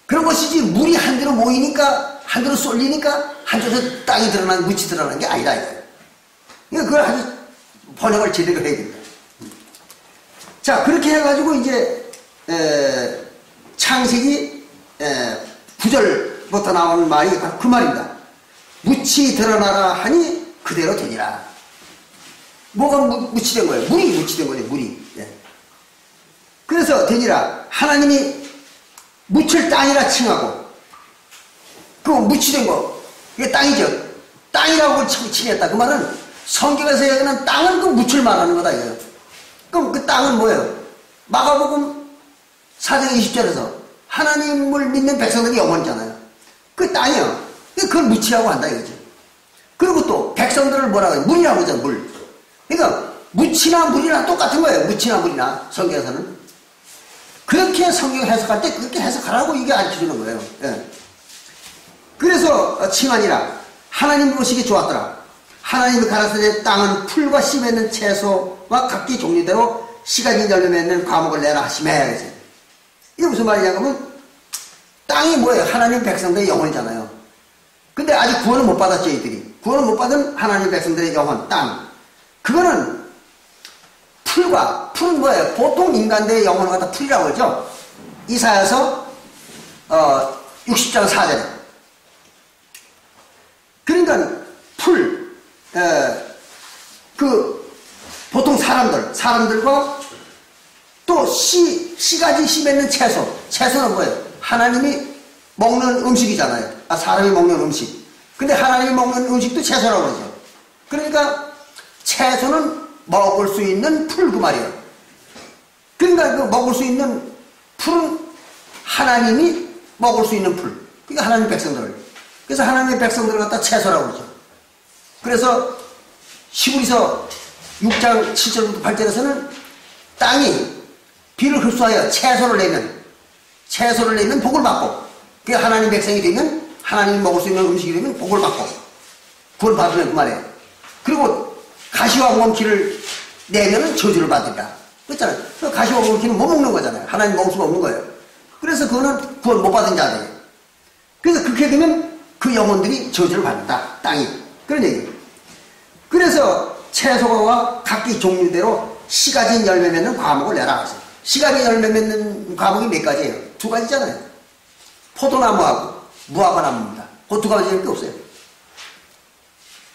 그런 것이지 물이 한 대로 모이니까 한 대로 쏠리니까 한쪽에서 땅이 드러난 묻이 드러난 게 아니다 이거예요. 그러니까 그걸 아주 번역을 제대로 해야 됩니다. 자 그렇게 해가지고 이제 창세기 9절부터 나오는 말이 그 말입니다. 묻이 드러나라 하니 그대로 되니라. 뭐가 묻히된 거예요? 물이 묻히된 거예요. 물이. 예. 그래서 되니라. 하나님이 묻힐 땅이라 칭하고 그 묻히된 거 이게 땅이죠. 땅이라고 칭했다. 그 말은 성경에서 얘기하는 땅은 그 묻힐 말하는 거다 이거예요. 그럼 그 땅은 뭐예요? 마가복음 4장 20절에서 하나님을 믿는 백성들이 영혼이잖아요. 그 땅이요. 그걸 묻히라고 한다 이거죠. 그리고 또 백성들을 뭐라고 해요? 물이라고 하잖아요. 물. 그러니까 묻히나 물이나 똑같은 거예요. 묻히나 물이나 성경에서는. 그렇게 성경 해석할 때 그렇게 해석하라고 이게 알려주는 거예요. 예. 그래서 칭하니라. 하나님 보시기 좋았더라. 하나님이 가라사대 땅은 풀과 씨 맺는 채소와 각기 종류대로 씨가진 열매 맺는 과목을 내라 하시매. 이게 무슨 말이냐면 땅이 뭐예요? 하나님 백성들의 영혼이잖아요. 근데 아직 구원을 못 받았죠 이들이. 구원을 못 받은 하나님 백성들의 영혼 땅. 그거는 풀은 뭐예요? 보통 인간들의 영혼을 갖다 풀이라고 그러죠. 이사야서 60장 4절에. 그러니까 보통 사람들과 또 씨가지 씨 맺는 채소는 뭐예요? 하나님이 먹는 음식이잖아요. 사람이 먹는 음식. 근데 하나님이 먹는 음식도 채소라고 그러죠. 그러니까 채소는 먹을 수 있는 풀 그 말이에요. 그러니까 그 먹을 수 있는 풀은 하나님이 먹을 수 있는 풀. 그러니까 하나님 백성들을. 그래서 하나님의 백성들을 갖다 채소라고 그러죠. 그래서 히브리서 6장 7절부터 8절에서는 땅이 비를 흡수하여 채소를 내면 복을 받고, 그게 하나님 백성이 되면 하나님이 먹을 수 있는 음식이 되면 복을 받고 구원 받으면 그 말이에요. 그리고 가시와 엉겅퀴를 내면은 저주를 받으리라. 그렇잖아요. 그 가시와 엉겅퀴는 못 먹는 거잖아요. 하나님 먹을 수가 없는 거예요. 그래서 그거는 구원 못 받은 자들이에요. 그래서 그렇게 되면 그 영혼들이 저주를 받는다. 땅이. 그런 얘기예요. 그래서 채소와 각기 종류대로 씨 가진 열매 맺는 과목을 내라 하세요. 씨 가진 열매 맺는 과목이 몇 가지예요? 2가지잖아요. 포도나무하고 무화과나무입니다. 그 2가지밖에 없어요.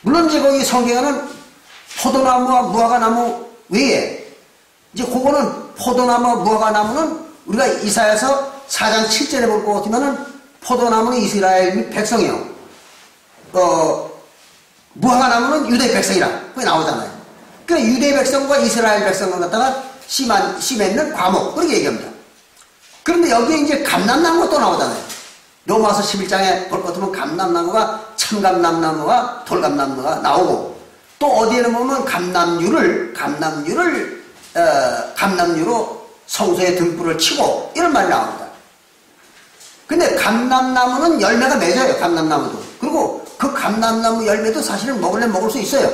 물론 이제 거기 성경에는 포도나무와 무화과나무 외에 이제 그거는 포도나무와 무화과나무는 우리가 이사야서 4장 7절에 볼 것 같으면은 포도나무는 이스라엘 및 백성이요. 무화과나무는 유대 백성이라 그게 나오잖아요. 그러니까 유대 백성과 이스라엘 백성을 갖다가 씨 맺는 과목 그렇게 얘기합니다. 그런데 여기에 이제 감람나무가 또 나오잖아요. 로마서 11장에 볼 것 같으면 감람나무가 참감람나무와 돌감나무가 나오고 또 어디에는 보면 감람류로 성소에 등불을 치고 이런 말이 나옵니다. 근데 감람나무는 열매가 맺어요. 감람나무도. 그리고 그 감람나무 열매도 사실은 먹으려면 먹을 수 있어요.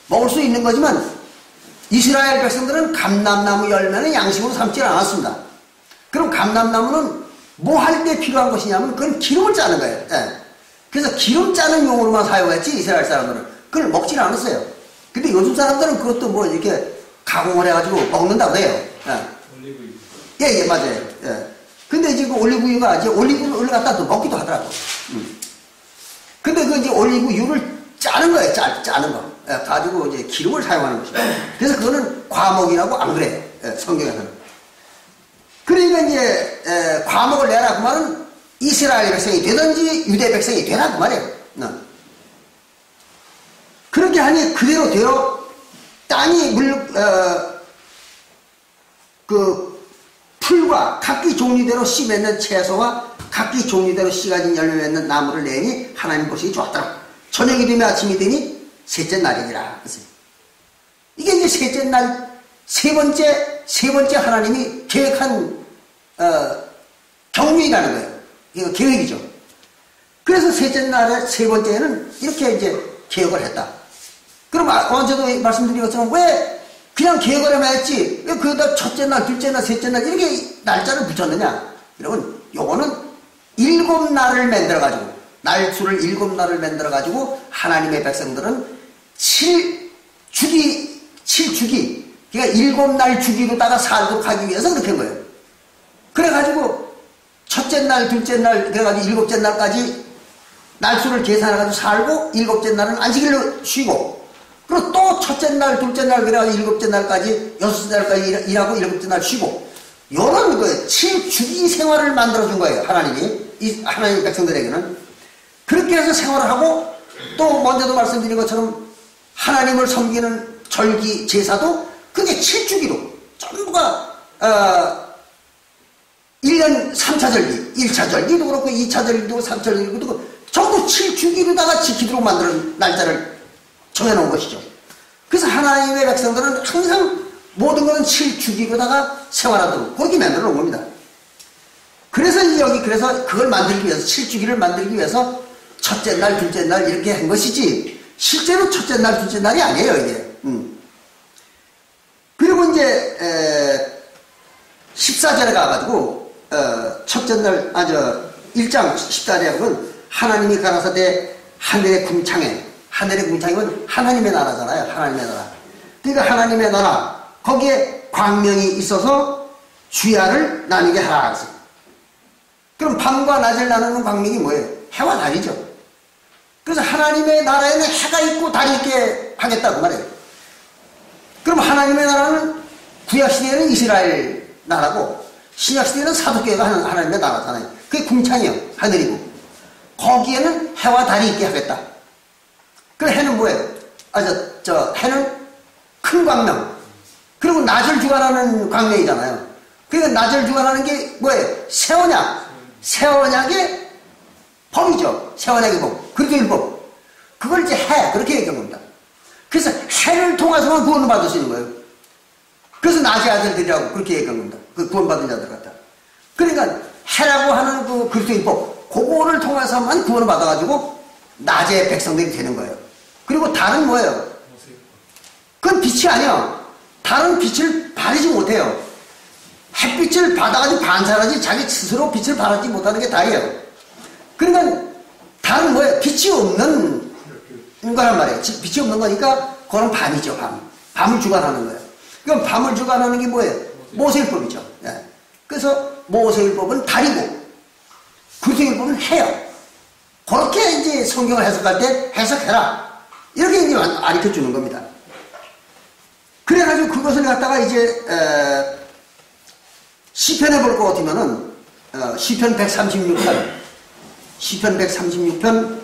먹을 수 있는 거지만 이스라엘 백성들은 감람나무 열매는 양식으로 삼지 않았습니다. 그럼 감람나무는 뭐 할 때 필요한 것이냐면 그건 기름을 짜는 거예요. 예. 그래서 기름 짜는 용으로만 사용했지 이스라엘 사람들은 그걸 먹지는 않았어요. 근데 요즘 사람들은 그것도 뭐 이렇게 가공을 해가지고 먹는다고 해요. 예. 올리브유. 예, 맞아요. 예. 근데 이제 그 올리브유가 이제 올리브유를 갖다 또 먹기도 하더라고. 근데 그 이제 올리브유를 짜는 거예요. 짜는 거. 예, 가지고 이제 기름을 사용하는 것이죠. 그래서 그거는 과목이라고 안 그래요. 예, 성경에서는. 그러니까 이제 과목을 내라 그 말은 이스라엘 백성이 되든지 유대 백성이 되라 그 말이에요. 그렇게 하니 그대로 되어 땅이 풀과 각기 종류대로 씨 맺는 채소와 각기 종류대로 씨 가진 열매 맺는 나무를 내니 하나님 보시기 좋았더라. 저녁이 되면 아침이 되니 셋째 날이니라. 이게 이제 셋째 날 세 번째 하나님이 계획한 경륜이라는 거예요. 이거 계획이죠. 그래서 셋째 날에 세 번째에는 이렇게 이제 개혁을 했다. 그럼 언제도 말씀드린 것처럼 왜 그냥 개혁을 하면 했지? 왜 그거다 첫째 날, 둘째 날, 셋째 날 이렇게 날짜를 붙였느냐? 여러분, 요거는 7날을 만들어가지고, 날수를 7날을 만들어가지고 하나님의 백성들은 7주기, 그러니까 7날 주기로다가 살도록 하기 위해서 그렇게 한 거예요. 그래가지고 첫째 날, 둘째 날, 그래가지고 일곱째 날까지 날수를 계산해가지고 살고 일곱째 날은 안식일로 쉬고 그리고 또 첫째 날, 둘째 날, 그래가지고 일곱째 날까지, 여섯째 날까지 일하고 일곱째 날 쉬고, 요런 그 7주기 생활을 만들어준 거예요, 하나님이. 하나님 백성들에게는. 그렇게 해서 생활을 하고, 또 먼저도 말씀드린 것처럼 하나님을 섬기는 절기, 제사도 그게 7주기로, 전부가, 1년 3차 절기, 1차 절기도 그렇고, 2차 절기도 그렇고, 3차 절기도 그렇고, 전부 7주기로다가 지키도록 만드는 날짜를 정해놓은 것이죠. 그래서 하나님의 백성들은 항상 모든 것은 7주기로다가 생활하도록 그렇게 만들어 놓은 겁니다. 그래서 그래서 그걸 만들기 위해서 7주기를 만들기 위해서 첫째 날, 둘째 날 이렇게 한 것이지 실제로 첫째 날, 둘째 날이 아니에요, 이게. 그리고 이제 14절에 가가지고 첫째 날, 1장 14절에 보면 하나님이 가라사대 하늘의 궁창에 하늘의 궁창이면 하나님의 나라잖아요. 하나님의 나라. 그러니까 하나님의 나라 거기에 광명이 있어서 주야를 나뉘게 하라. 그럼 밤과 낮을 나누는 광명이 뭐예요? 해와 달이죠. 그래서 하나님의 나라에는 해가 있고 달이 있게 하겠다고 말해요. 그럼 하나님의 나라는 구약시대에는 이스라엘 나라고 신약시대에는 사도교회가 하는 하나님의 나라잖아요. 그게 궁창이에요. 하늘이고 거기에는 해와 달이 있게 하겠다. 그 해는 뭐예요? 해는 큰 광명. 그리고 낮을 주관하는 광명이잖아요. 그러니까 낮을 주관하는 게 뭐예요? 세언약. 세언약의 법이죠. 세언약의 법. 그리스도율법. 그걸 이제 그렇게 얘기한 겁니다. 그래서 해를 통해서만 구원을 받을 수 있는 거예요. 그래서 낮의 아들들이라고 그렇게 얘기한 겁니다. 그 구원받은 자들 같다. 그러니까 해라고 하는 그 그리스도율법. 그거를 통해서만 구원을 받아가지고 낮의 백성들이 되는 거예요. 그리고 달은 뭐예요? 그건 빛이 아니야. 달은 빛을 발하지 못해요. 햇빛을 받아가지고 반사하지 자기 스스로 빛을 발하지 못하는 게 달이에요. 그러니까 달은 뭐예요? 빛이 없는 거란 말이에요. 빛이 없는 거니까 그건 밤이죠. 밤을 주관하는 거예요. 그럼 밤을 주관하는 게 뭐예요? 모세율법이죠. 예. 그래서 모세율법은 달이고 그리스도율법은 해요. 그렇게 이제 성경을 해석할 때 해석해라. 이렇게 이제 가르쳐 주는 겁니다. 그래가지고 그것을 갖다가 이제, 시편에 볼 것 같으면은, 시편 136편,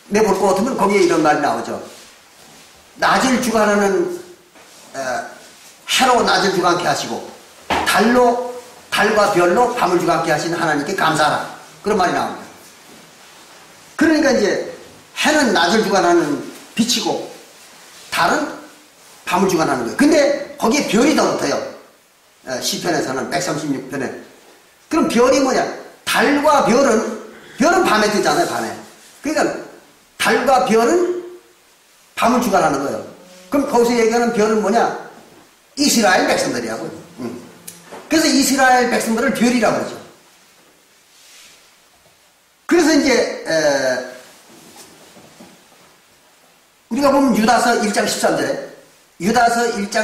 내 볼 것 같으면 거기에 이런 말이 나오죠. 낮을 주관하는, 해로 낮을 주관케 하시고, 달과 별로 밤을 주관케 하시는 하나님께 감사하라. 그런 말이 나옵니다. 그러니까 이제 해는 낮을 주관하는 빛이고 달은 밤을 주관하는 거예요. 근데 거기에 별이 더 붙어요. 시편에서는 136편에. 그럼 별이 뭐냐? 달과 별은 밤에 뜨잖아요. 밤에. 그러니까 달과 별은 밤을 주관하는 거예요. 그럼 거기서 얘기하는 별은 뭐냐? 이스라엘 백성들이라고요. 그래서 이스라엘 백성들을 별이라고 그러죠. 그래서 이제 우리가 보면 유다서 1장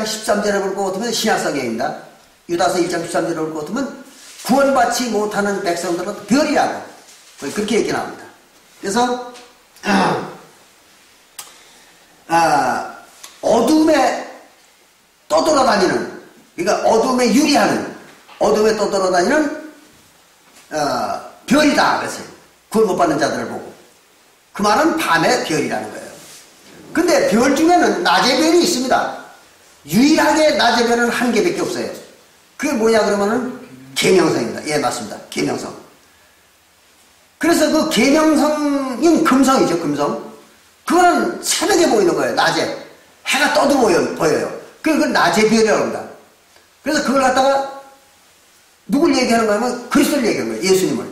13절에 볼 것 같으면 신약성경입니다. 유다서 1장 13절에 볼 것 같으면 구원받지 못하는 백성들은 별이라고 그렇게 얘기 나옵니다. 그래서 어둠에 떠돌아다니는, 그러니까 어둠에 유리하는, 어둠에 떠돌아다니는 별이다 그랬어요. 구원 못 받는 자들을 보고. 그 말은 밤의 별이라는 거예요. 근데 별 중에는 낮의 별이 있습니다. 유일하게 낮의 별은 한 개밖에 없어요. 그게 뭐냐 그러면은 계명성입니다. 예, 맞습니다. 계명성. 그래서 그 계명성인 금성이죠, 금성. 그거는 새벽에 보이는 거예요, 낮에. 해가 떠도 보여요. 그걸 낮의 별이라고 합니다. 그래서 그걸 갖다가 누굴 얘기하는 거냐면 그리스도를 얘기하는 거예요. 예수님을.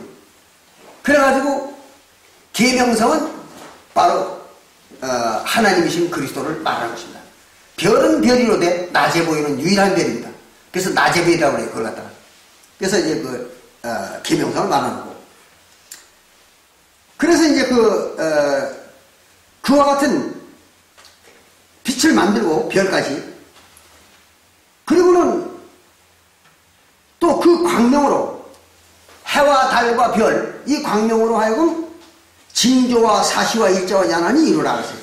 그래가지고 계명성은 바로 하나님이신 그리스도를 말하는 것입니다. 별은 별이로되 낮에 보이는 유일한 별입니다. 그래서 낮의 별이라고 그래요. 그걸 갖다가. 그래서 이제 계명성을 말하는 거고. 그래서 이제 그와 같은 빛을 만들고 별까지, 그리고는 또 그 광명으로 해와 달과 별, 이 광명으로 하여금 징조와 사시와 일자와 양안이 이루라 하세요.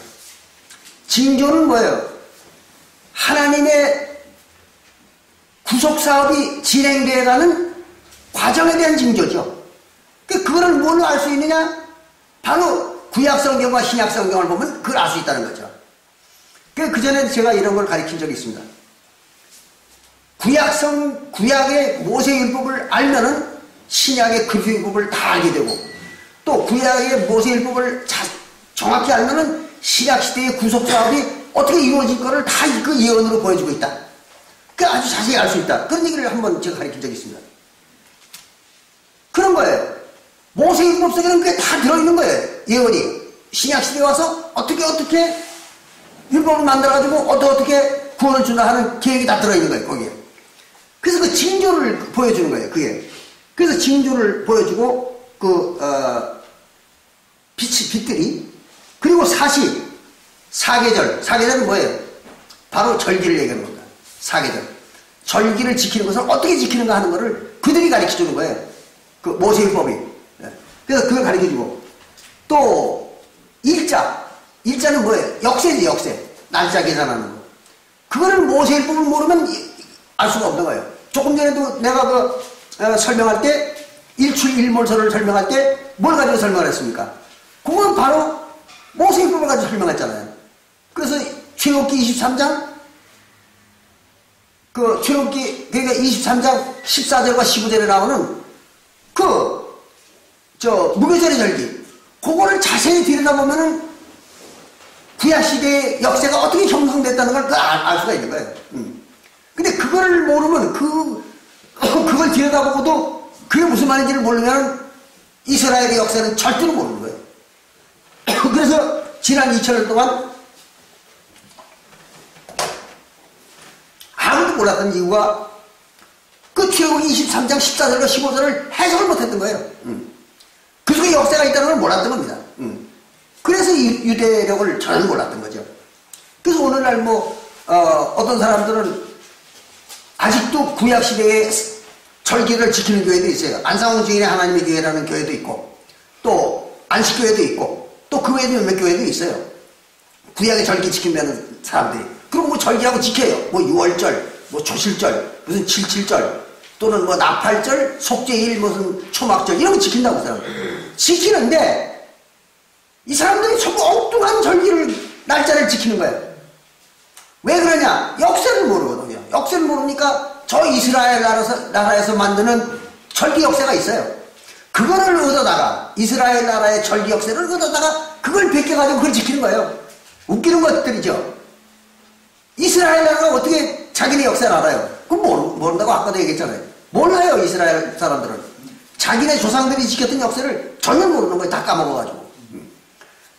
징조는 뭐예요? 하나님의 구속사업이 진행되어가는 과정에 대한 징조죠. 그거를 뭘로 알 수 있느냐? 바로 구약성경과 신약성경을 보면 그걸 알 수 있다는 거죠. 그 전에 제가 이런 걸 가르친 적이 있습니다. 구약의 모세율법을 알면은 신약의 그리스도율법을 다 알게 되고, 또 구약의 모세율법을 정확히 알면은 신약시대의 구속사업이 어떻게 이루어질 거를 다 그 예언으로 보여주고 있다. 그 아주 자세히 알 수 있다. 그런 얘기를 한번 제가 가르친 적이 있습니다. 그런 거예요. 모세율법 속에는 그게 다 들어있는 거예요. 예언이. 신약시대에 와서 어떻게 율법을 만들어가지고 어떻게 구원을 준다 하는 계획이 다 들어있는 거예요. 거기에. 그래서 그 징조를 보여주는 거예요. 그게. 그래서 징조를 보여주고 빛들이, 그리고 사계절은 뭐예요? 바로 절기를 얘기하는 겁니다. 사계절. 절기를 지키는 것을 어떻게 지키는가 하는 것을 그들이 가르쳐 주는 거예요. 그 모세율법이. 그래서 그걸 가르쳐 주고, 또 일자는 뭐예요? 역세지, 역세. 날짜 계산하는 거. 그거를 모세율법을 모르면 알 수가 없는 거예요. 조금 전에도 내가 설명할 때, 일출일몰설을 설명할 때 뭘 가지고 설명을 했습니까? 그건 바로 모세율법을 가지고 설명했잖아요. 그래서 출애굽기 23장, 출애굽기, 그러니까 23장 14절과 15절에 나오는 무교절의 절기, 그거를 자세히 들여다보면은 구약시대의 역사가 어떻게 형성됐다는 걸 알 수가 있는 거예요. 근데 그걸 모르면, 그걸 들여다보고도 그게 무슨 말인지를 모르면 이스라엘의 역사는 절대로 모르는 거예요. 그래서 지난 2000년 동안 아무도 몰랐던 이유가 그 출애굽기 23장 14절과 15절을 해석을 못했던 거예요. 그 속에 역사가 있다는 걸 몰랐던 겁니다. 그래서 유대력을 전혀 몰랐던 거죠. 그래서 오늘날 어떤 사람들은 아직도 구약시대에 절기를 지키는 교회도 있어요. 안상홍 주인의 하나님의 교회라는 교회도 있고, 또 안식교회도 있고, 또 그 외에도 몇몇 교회도 있어요. 구약의 절기 지킨다는 사람들이. 그럼 절기하고 지켜요. 6월절, 조실절, 무슨 77절, 또는 나팔절, 속죄일, 무슨 초막절, 이런 거 지킨다고 그 사람들. 지키는데, 이 사람들이 전부 엉뚱한 날짜를 지키는 거예요. 왜 그러냐? 역사를 모르거든요. 역사를 모르니까 저 이스라엘 나라에서 만드는 절기 역사가 있어요. 그거를 얻어다가, 이스라엘 나라의 절기 역사를 얻어다가 그걸 베껴가지고 그걸 지키는 거예요. 웃기는 것들이죠. 이스라엘 나라가 어떻게 자기네 역사를 알아요? 그건 모른다고 아까도 얘기했잖아요. 몰라요, 이스라엘 사람들은. 자기네 조상들이 지켰던 역사를 전혀 모르는 거예요. 다 까먹어가지고.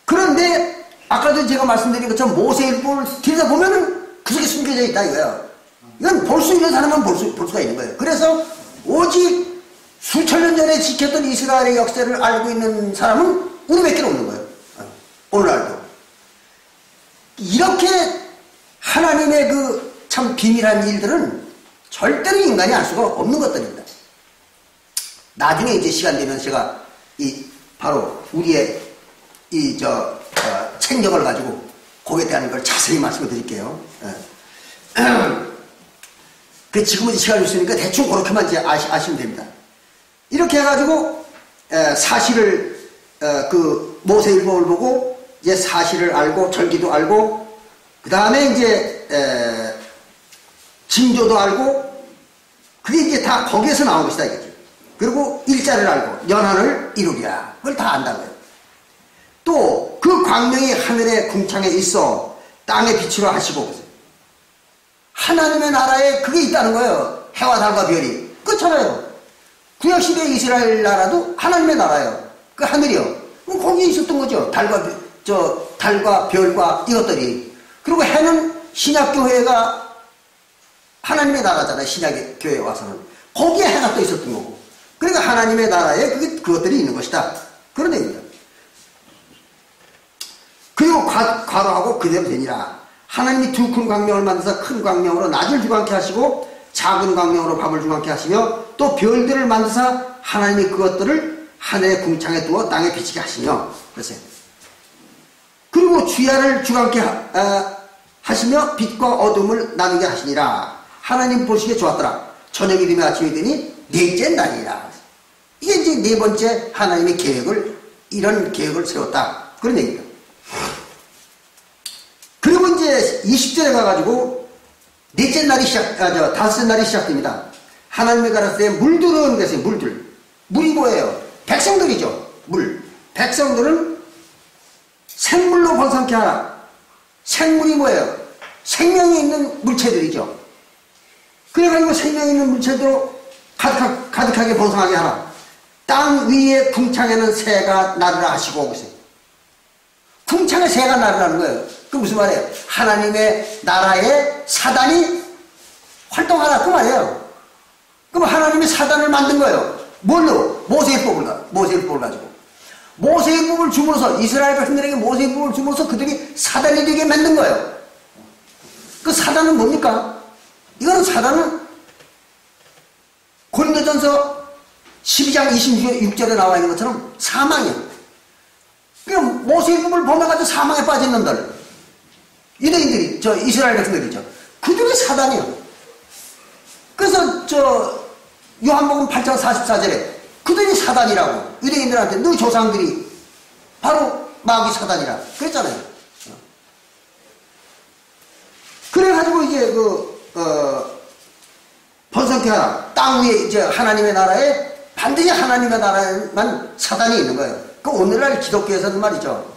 그런데 아까도 제가 말씀드린 것처럼 모세율법을 들여다보면은 그 속에 숨겨져 있다 이거예요. 이건 볼 수 있는 사람만 볼 수가 있는 거예요. 그래서 오직 수천 년 전에 지켰던 이스라엘의 역사를 알고 있는 사람은 우리밖에 없는 거예요. 오늘날도. 이렇게 하나님의 참 비밀한 일들은 절대로 인간이 알 수가 없는 것들입니다. 나중에 이제 시간 되면 제가 바로 우리의 책력을 가지고 거기에 대한 걸 자세히 말씀을 드릴게요. 지금은 시간이 있으니까 대충 그렇게만 이제 아시면 됩니다. 이렇게 해가지고, 사실을, 모세율법을 보고, 이제 사실을 알고, 절기도 알고, 그 다음에 이제, 징조도 알고, 그게 이제 다 거기에서 나온 것이다, 이거지. 그리고 일자를 알고, 연한을 이루랴. 그걸 다 안다고요. 또, 그 광명이 하늘의 궁창에 있어, 땅의 빛으로 하시고, 하나님의 나라에 그게 있다는 거예요. 해와 달과 별이. 그렇잖아요. 구약시대 이스라엘 나라도 하나님의 나라예요. 그 하늘이요. 그럼 거기에 있었던 거죠. 달과 별과 이것들이. 그리고 해는 신약교회가 하나님의 나라잖아요. 신약교회에 와서는. 거기에 해가 또 있었던 거고. 그러니까 하나님의 나라에 그것들이 있는 것이다. 그런 얘기입니다. 그리고 괄호하고 그대로 되니라. 하나님이 두 큰 광명을 만드사 큰 광명으로 낮을 주관케 하시고 작은 광명으로 밤을 주관케 하시며 또 별들을 만드사 하나님이 그것들을 하늘의 궁창에 두어 땅에 비치게 하시며 그랬어요. 그리고 주야를 주관케 하시며 빛과 어둠을 나누게 하시니라. 하나님 보시기에 좋았더라. 저녁이 되며 아침이 되니 넷째 날이라. 이게 이제 네 번째 하나님의 이런 계획을 세웠다. 그런 얘기입니다. 그리고 이제 20절에 가가지고 넷째 날이 다섯째 날이 시작됩니다. 하나님의 가라사대 물들은 것이 물이 뭐예요? 백성들이죠. 백성들은 생물로 번성케 하라. 생물이 뭐예요? 생명이 있는 물체들이죠. 그래가지고 생명이 있는 물체도 가득하게 번성하게 하라. 땅 위에 궁창에는 새가 나르라 하시고 그러세요. 궁창에 새가 나르라는 거예요. 그 무슨 말이에요? 하나님의 나라에 사단이 활동하라 그 말이에요. 그럼 하나님이 사단을 만든 거예요. 뭘로? 모세의법을 가지고. 모세의법을 줌으로써 이스라엘 백성들에게 모세의법을 줌으로써 그들이 사단이 되게 만든 거예요. 그 사단은 뭡니까? 이거는 사단은 고린도전서 12장 26절에 나와 있는 것처럼 사망이에요. 그럼 모세의법을 범해가지고 사망에 빠진 놈들, 유대인들이, 이스라엘 백성들이죠. 그들이 사단이에요. 그래서 요한복음 8장 44절에 그들이 사단이라고, 유대인들한테 너희 조상들이 바로 마귀 사단이라 그랬잖아요. 그래가지고 이제 번성케 하라. 땅 위에 이제 하나님의 나라에 반드시 하나님의 나라에만 사단이 있는 거예요. 그 오늘날 기독교에서는 말이죠.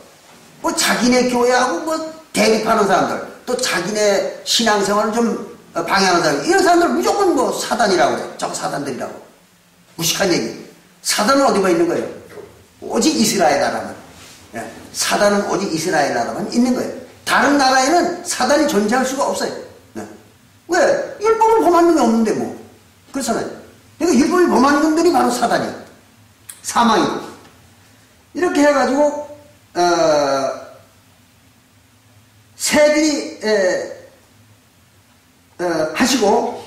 뭐 자기네 교회하고 대립하는 사람들, 또 자기네 신앙생활을 좀 방해하는 사람들, 이런 사람들 무조건 사단이라고 그래. 저거 사단들이라고. 무식한 얘기. 사단은 어디만 있는 거예요? 오직 이스라엘 나라만. 예. 사단은 오직 이스라엘 나라만 있는 거예요. 다른 나라에는 사단이 존재할 수가 없어요. 네. 왜? 율법을 범한 놈이 없는데 뭐. 그렇잖아요. 그러니까 율법을 범한 놈들이 바로 사단이에요. 사망이고. 이렇게 해가지고 새들이 하시고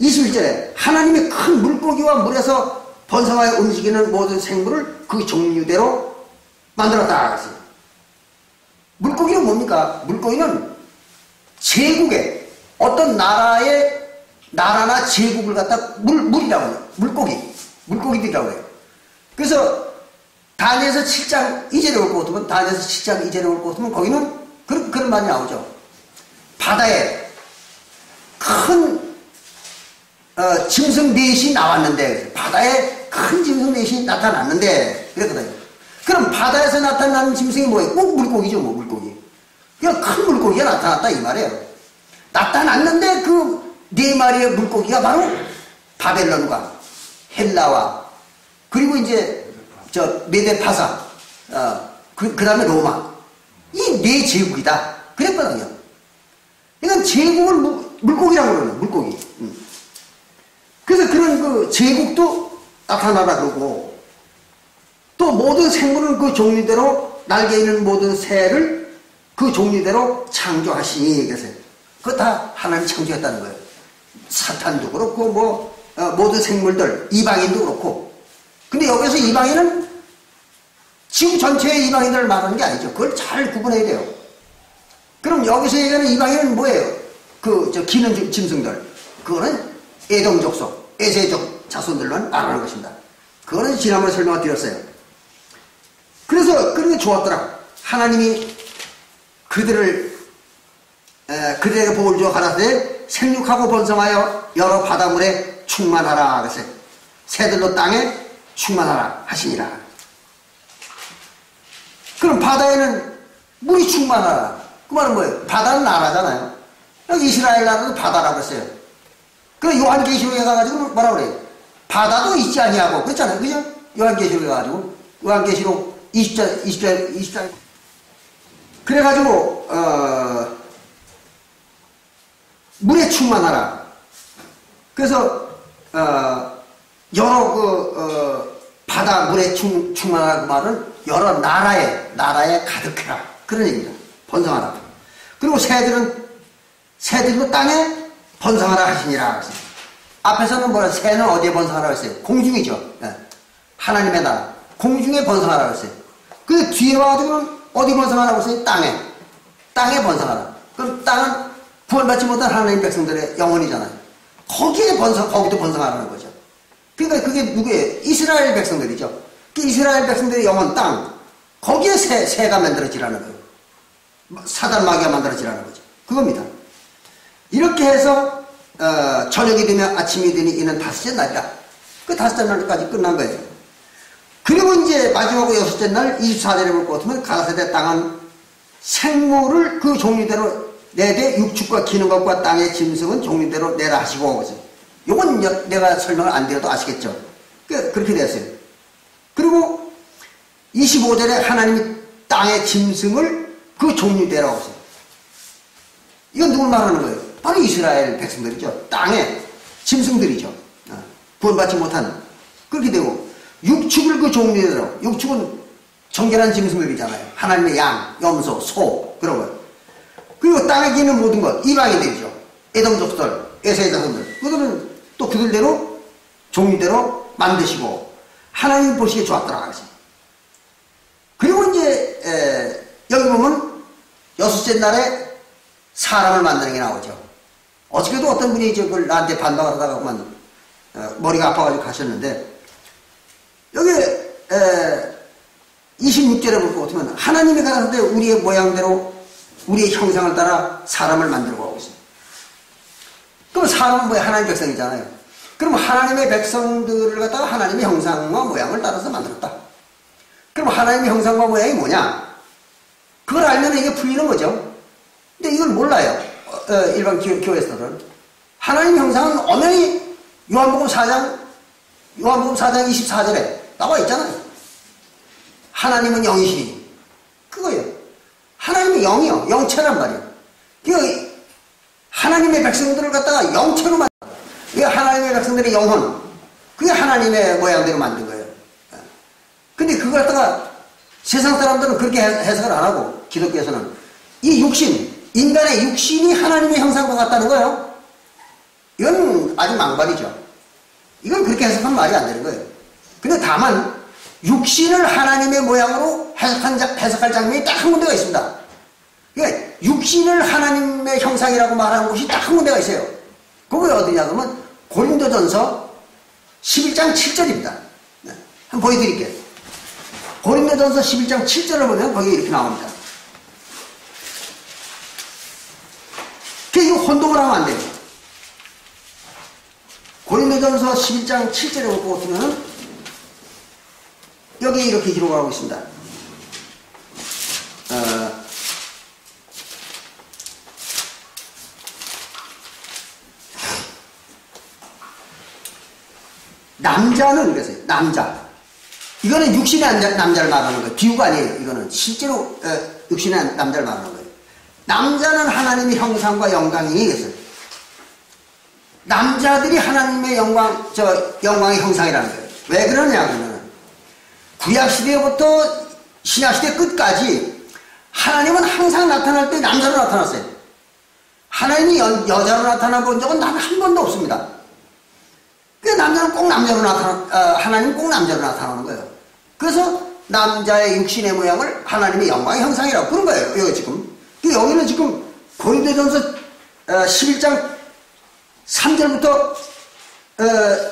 21절에 하나님의 큰 물고기와 물에서 번성하여 움직이는 모든 생물을 그 종류대로 만들었다 그랬어요. 물고기는 뭡니까? 물고기는 제국의 어떤 나라나 제국을 갖다 물이라고 해요. 물고기들이라고 해요. 그래서 다니엘서 7장 2절에 올 것 같으면, 다니엘서 7장 2절에 올 것 같으면 거기는 그런 말이 나오죠. 바다에 큰 짐승 넷이 나왔는데, 바다에 큰 짐승 넷이 나타났는데 그랬거든요. 그럼 바다에서 나타나는 짐승이 뭐예요? 꼭 물고기죠. 물고기. 그냥 큰 물고기가 나타났다 이 말이에요. 나타났는데 그 네 마리의 물고기가 바로 바벨론과 헬라와 그리고 이제 메데파사, 그 다음에 로마, 이 네 제국이다 그랬거든요. 그러니까 제국을 물고기라고 그러는 물고기. 그래서 그런 그 제국도 나타나라 그러고, 또 모든 생물은 그 종류대로, 날개 있는 모든 새를 그 종류대로 창조하시니 그랬어요. 그거 다 하나님 창조했다는 거예요. 사탄도 그렇고 모든 생물들, 이방인도 그렇고. 근데 여기서 이방인은 지구 전체의 이방인들을 말하는 게 아니죠. 그걸 잘 구분해야 돼요. 그럼 여기서 얘기하는 이방인은 뭐예요? 기는 짐승들. 그거는 에돔 족속, 에세족 자손들만 말하는 것입니다. 그거는 지난번에 설명을 드렸어요. 그래서 그런 게 좋았더라. 하나님이 그들에게 복을 주어 가라사대 생육하고 번성하여 여러 바닷물에 충만하라 그랬어요. 새들로 땅에 충만하라 하시니라. 그럼 바다에는 물이 충만하라. 그 말은 뭐예요? 바다는 나라잖아요. 여기 이스라엘 나라도 바다라고 했어요. 그 요한계시록에 가가지고 뭐라 그래요? 바다도 있지 아니하고 그렇잖아요. 그죠? 요한계시록 해가지고 요한계시록 20장 그래가지고 물에 충만하라. 그래서 여러 바다 물에 충만하라고 말은 여러 나라에 가득해라 그런 얘기입니다. 번성하라. 그리고 새들도 땅에 번성하라 하시니라. 앞에서는 뭐라 새는 어디에 번성하라 했어요? 공중이죠. 네. 하나님의 나라 공중에 번성하라 했어요. 그 뒤에 와가지고는 어디 번성하라고 했어요? 땅에 번성하라. 그럼 땅은 구원받지 못한 하나님 백성들의 영혼이잖아요. 거기도 번성하라는 거죠. 그러니까 그게 누구예요? 이스라엘 백성들이죠. 그 이스라엘 백성들의 영혼 땅 거기에 새가 만들어지라는 거예요. 사단 마귀가 만들어지라는 거죠. 그겁니다. 이렇게 해서 저녁이 되면 아침이 되니 이는 다섯째 날이다. 그 다섯째 날까지 끝난 거예요. 그리고 이제 마지막으로 여섯째 날 24절에 볼 것 같으면 가나세대 땅은 생물을 그 종류대로 내되 육축과 기는 것과 땅의 짐승은 종류대로 내라 하시고 요건 내가 설명을 안 드려도 아시겠죠. 그렇게 됐어요. 그리고 25절에 하나님이 땅의 짐승을 그 종류대로 하세요. 이건 누굴 말하는 거예요? 바로 이스라엘 백성들이죠. 땅의 짐승들이죠. 구원받지 못한 그렇게 되고 육축을 그 종류대로 육축은 정결한 짐승들이잖아요. 하나님의 양, 염소, 소 그런 거. 그리고 땅에 기는 모든 것 이방인들이죠. 에돔 족들, 에사의 자손들 그들은 또 그들대로 종류대로 만드시고 하나님 보시기에 좋았더라. 그리고 이제 여기 보면 여섯째 날에 사람을 만드는 게 나오죠. 어저께도 어떤 분이 그걸 나한테 반박을 하다가 그만 머리가 아파가지고 가셨는데 여기 26절에 볼 것 같으면 하나님이 가라사대 우리의 모양대로 우리의 형상을 따라 사람을 만들고 하고 있습니다. 그럼 사람은 뭐야? 하나님의 백성이잖아요. 그럼 하나님의 백성들을 갖다가 하나님의 형상과 모양을 따라서 만들었다. 그럼 하나님의 형상과 모양이 뭐냐? 그걸 알면 이게 풀리는 거죠. 근데 이걸 몰라요. 일반 교회에서는. 하나님의 형상은 엄연히 요한복음 4장 24절에 나와 있잖아요. 하나님은 영이시니. 그거예요. 하나님은 영이요. 영체란 말이에요. 그 하나님의 백성들을 갖다가 영체로 만든 그게 하나님의 백성들의 영혼. 그게 하나님의 모양대로 만든 거예요. 근데 그걸 갖다가 세상 사람들은 그렇게 해석을 안 하고 기독교에서는 이 육신, 인간의 육신이 하나님의 형상과 같다는 거예요. 이건 아주 망발이죠. 이건 그렇게 해석하면 말이 안 되는 거예요. 근데 다만 육신을 하나님의 모양으로 해석할 장면이 딱 한 군데가 있습니다. 그러니까 육신을 하나님의 형상이라고 말하는 곳이 딱 한 군데가 있어요. 그게 어디냐 그러면 고린도전서 11장 7절입니다. 한번 보여드릴게요. 고린도전서 11장 7절을 보면 거기 이렇게 나옵니다. 이거 혼동을 하면 안 돼요. 고린도전서 11장 7절에 볼 것 같으면 여기 이렇게 기록하고 있습니다. 남자는 그랬어요. 남자. 이거는 육신의 남자를 말하는 거예요. 비유가 아니에요. 이거는 실제로 육신의 남자를 말하는 거예요. 남자는 하나님의 형상과 영광이 있어요. 남자들이 하나님의 영광의 형상이라는 거예요. 왜 그러냐 그러면 구약시대부터 신약시대 끝까지 하나님은 항상 나타날 때 남자로 나타났어요. 하나님이 여자로 나타나 본 적은 단 한 번도 없습니다. 그 남자는 꼭 남자로 하나님은 꼭 남자로 나타나는 거예요. 그래서 남자의 육신의 모양을 하나님의 영광의 형상이라고 그런 거예요. 여기 지금. 여기는 지금 고린도전서 11장 3절부터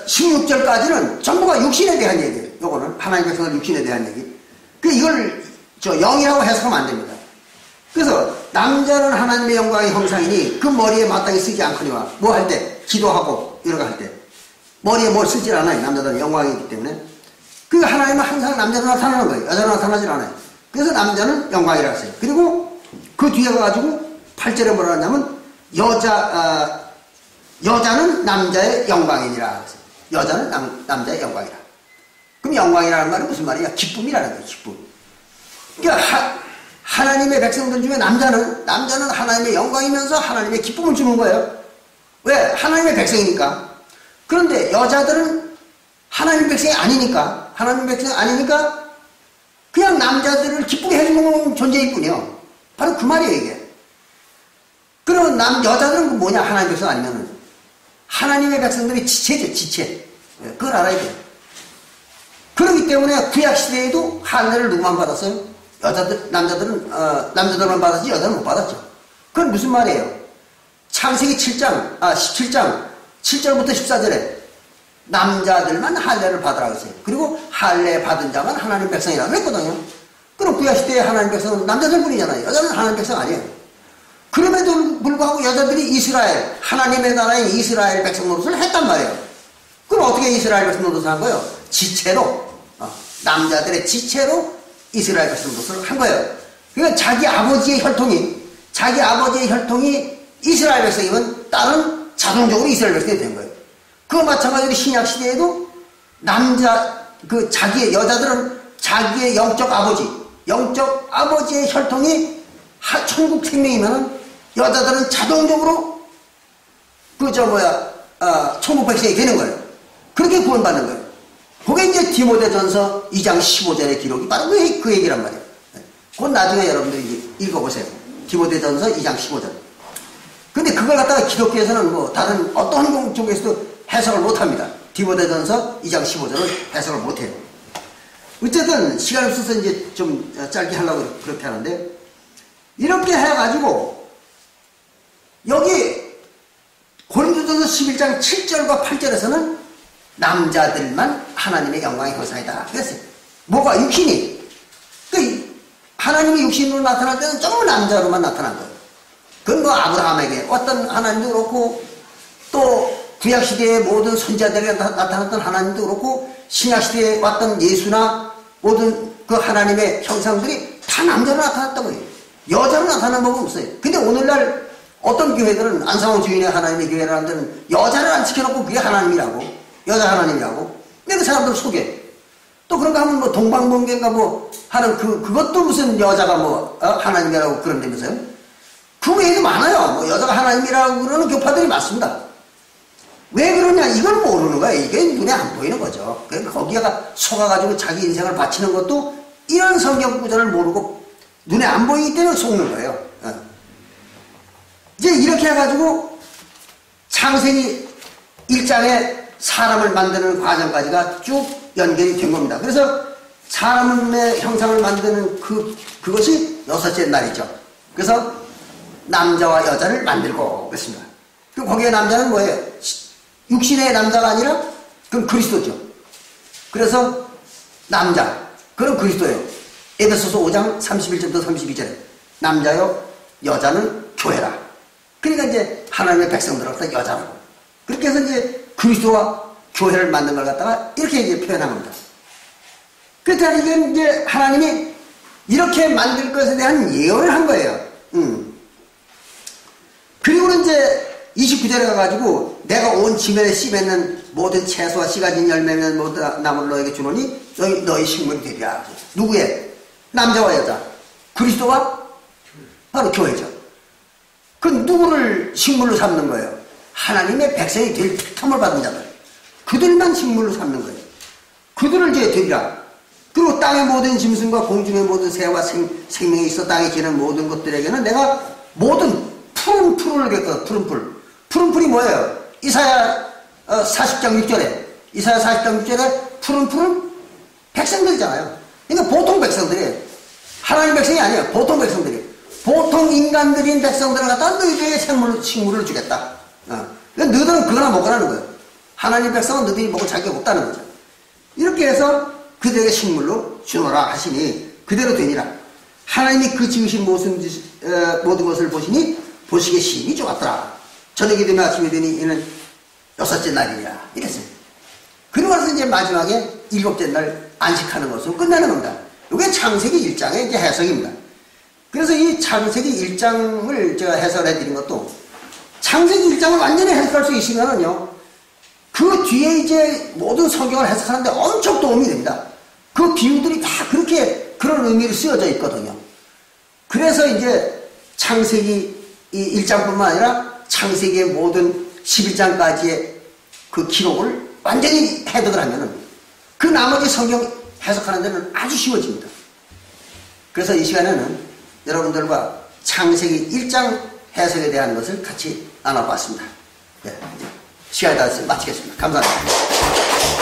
16절까지는 전부가 육신에 대한 얘기예요. 요거는 하나님의 백성들 육신에 대한 얘기. 이걸 영이라고 해석하면 안 됩니다. 그래서 남자는 하나님의 영광의 형상이니 그 머리에 마땅히 쓰지 않거니와 뭐 할 때 기도하고 이런 거 할 때 머리에 뭘 쓰질 않아요. 남자들은 영광이기 때문에. 하나님은 항상 남자로 나타나는 거예요. 여자로 나타나질 않아요. 그래서 남자는 영광이라고 했어요. 그리고 그 뒤에 가가지고 8절에 뭐라 하냐면 여자는 남자의 영광이니라. 여자는 남자의 영광이라. 그럼 영광이라는 말은 무슨 말이야? 기쁨이라는 거예요. 기쁨. 그러니까 하나님의 백성들 중에 남자는 하나님의 영광이면서 하나님의 기쁨을 주는 거예요. 왜? 하나님의 백성이니까. 그런데 여자들은 하나님의 백성이 아니니까, 그냥 남자들을 기쁘게 해주는 존재일 뿐이요. 바로 그 말이에요, 이게. 그러면 여자들은 뭐냐? 하나님의 백성 아니면은. 하나님의 백성들이 지체죠, 지체. 그걸 알아야 돼요. 그렇기 때문에 구약시대에도 할례를 누구만 받았어요? 남자들만 받았지, 여자는 못 받았죠. 그건 무슨 말이에요? 창세기 17장 7절부터 14절에 남자들만 할례를 받으라고 했어요. 그리고 할례 받은 자만 하나님 백성이라고 했거든요. 그럼 구약시대의 하나님 백성은 남자들뿐이잖아요. 여자는 하나님 백성 아니에요. 그럼에도 불구하고 여자들이 하나님의 나라인 이스라엘 백성 노릇을 했단 말이에요. 그럼 어떻게 이스라엘 백성 노릇을 한 거예요? 지체로, 남자들의 지체로 이스라엘 백성 노릇을 한 거예요. 그러니까 자기 아버지의 혈통이 이스라엘 백성이면 딸은 자동적으로 이스라엘 백성이 된 거예요. 그거 마찬가지로 신약시대에도 여자들은 자기의 영적 아버지의 혈통이 천국 생명이면은 여자들은 자동적으로 천국 백성이 되는 거예요. 그렇게 구원받는 거예요. 그게 이제 디모데전서 2장 15절의 기록이 바로 그 얘기란 말이에요. 그건 나중에 여러분들이 읽어보세요. 디모데전서 2장 15절. 근데 그걸 갖다가 기독교에서는 뭐 다른 어떤 쪽에서도 해석을 못합니다. 디모데전서 2장 15절을 해석을 못해요. 어쨌든 시간이 없어서 이제 좀 짧게 하려고 그렇게 하는데, 이렇게 해가지고 여기 고린도전서 11장 7절과 8절에서는 남자들만 하나님의 영광의 형상이다 그랬어요. 뭐가? 육신이. 하나님이 육신으로 나타날 때는 전부 남자로만 나타난 거예요. 그건 뭐 아브라함에게 어떤 하나님도 그렇고, 또 구약시대의 모든 선지자들에게 나타났던 하나님도 그렇고, 신약시대에 왔던 예수나 모든 그 하나님의 형상들이 다 남자로 나타났던 거예요. 여자로 나타난 법은 없어요. 근데 오늘날 어떤 교회들은, 안상호 주인의 하나님의 교회라는 데는 여자를 안 지켜놓고 그게 하나님이라고, 여자 하나님이라고. 근데 그 사람들 속에 또 그런가 하면 뭐 동방번개인가 뭐 하는 그것도 무슨 여자가 하나님이라고 그런다면서요? 그 외에도 많아요. 뭐 여자가 하나님이라고 그러는 교파들이 많습니다. 왜 그러냐? 이걸 모르는 거예요. 이게 눈에 안 보이는 거죠. 그러니까 거기가 속아가지고 자기 인생을 바치는 것도 이런 성경 구절을 모르고 눈에 안 보이기 때문에 속는 거예요. 이제 이렇게 해가지고 창세기 1장에 사람을 만드는 과정까지가 쭉 연결이 된 겁니다. 그래서 사람의 형상을 만드는 그것이 여섯째 날이죠. 그래서 남자와 여자를 만들고 그랬습니다. 그럼 거기에 남자는 뭐예요? 육신의 남자가 아니라 그건 그리스도죠. 그래서 남자, 그건 그리스도예요. 에베소서 5장 31절부터 32절에 남자요 여자는 교회라. 그러니까 이제 하나님의 백성들을 갖다 여자라고. 그렇게 해서 이제 그리스도와 교회를 만든 걸 갖다가 이렇게 이제 표현한 겁니다. 그러니까 이게 이제 하나님이 이렇게 만들 것에 대한 예언을 한 거예요. 그리고는 이제 29절에 가가지고 내가 온 지면에 씹에는 모든 채소와 씨 가진 열매는 모든 나무를 너에게 주노니 너희 식물이 되리라. 누구의? 남자와 여자. 그리스도와 바로 교회죠. 그 누구를 식물로 삼는 거예요? 하나님의 백성이 될 택함을 받은 자들. 그들만 식물로 삼는 거예요. 그들을 이제 되리라. 그리고 땅의 모든 짐승과 공중의 모든 새와 생명이 있어 땅에 지는 모든 것들에게는 내가 모든 푸른 풀을 겠거든. 푸른 풀. 푸른 풀이 뭐예요? 이사야 40장 6절에 푸른 풀은 백성들이잖아요. 그러니까 보통 백성들이에요. 하나님 백성이 아니에요. 보통 백성들이. 보통 인간들인 백성들을 갖다 너희들에게 식물을 주겠다. 그러니까 너희들은 그거나 먹으라는 거예요. 하나님 백성은 너희들이 먹을 자격이 없다는 거죠. 이렇게 해서 그들에게 식물로 주노라 하시니 그대로 되니라. 하나님이 그 지으신 모든 것을 보시니 보시기에 심히 좋았더라. 저녁이 되면 아침이 되니 이는 여섯째 날이라 이랬어요. 그러고 나서 이제 마지막에 일곱째 날 안식하는 것으로 끝나는 겁니다. 이게 창세기 1장의 이제 해석입니다. 그래서 이 창세기 1장을 제가 해설해 드린 것도 창세기 1장을 완전히 해석할 수 있으면은요, 그 뒤에 이제 모든 성경을 해석하는데 엄청 도움이 됩니다. 그 비유들이 다 그렇게 그런 의미로 쓰여져 있거든요. 그래서 이제 창세기 이 1장뿐만 아니라 창세기의 모든 11장까지의 그 기록을 완전히 해석을 하면은 그 나머지 성경 해석하는 데는 아주 쉬워집니다. 그래서 이 시간에는 여러분들과 창세기 1장 해석에 대한 것을 같이 나눠봤습니다. 네, 이제 시간이 다 됐으니 마치겠습니다. 감사합니다.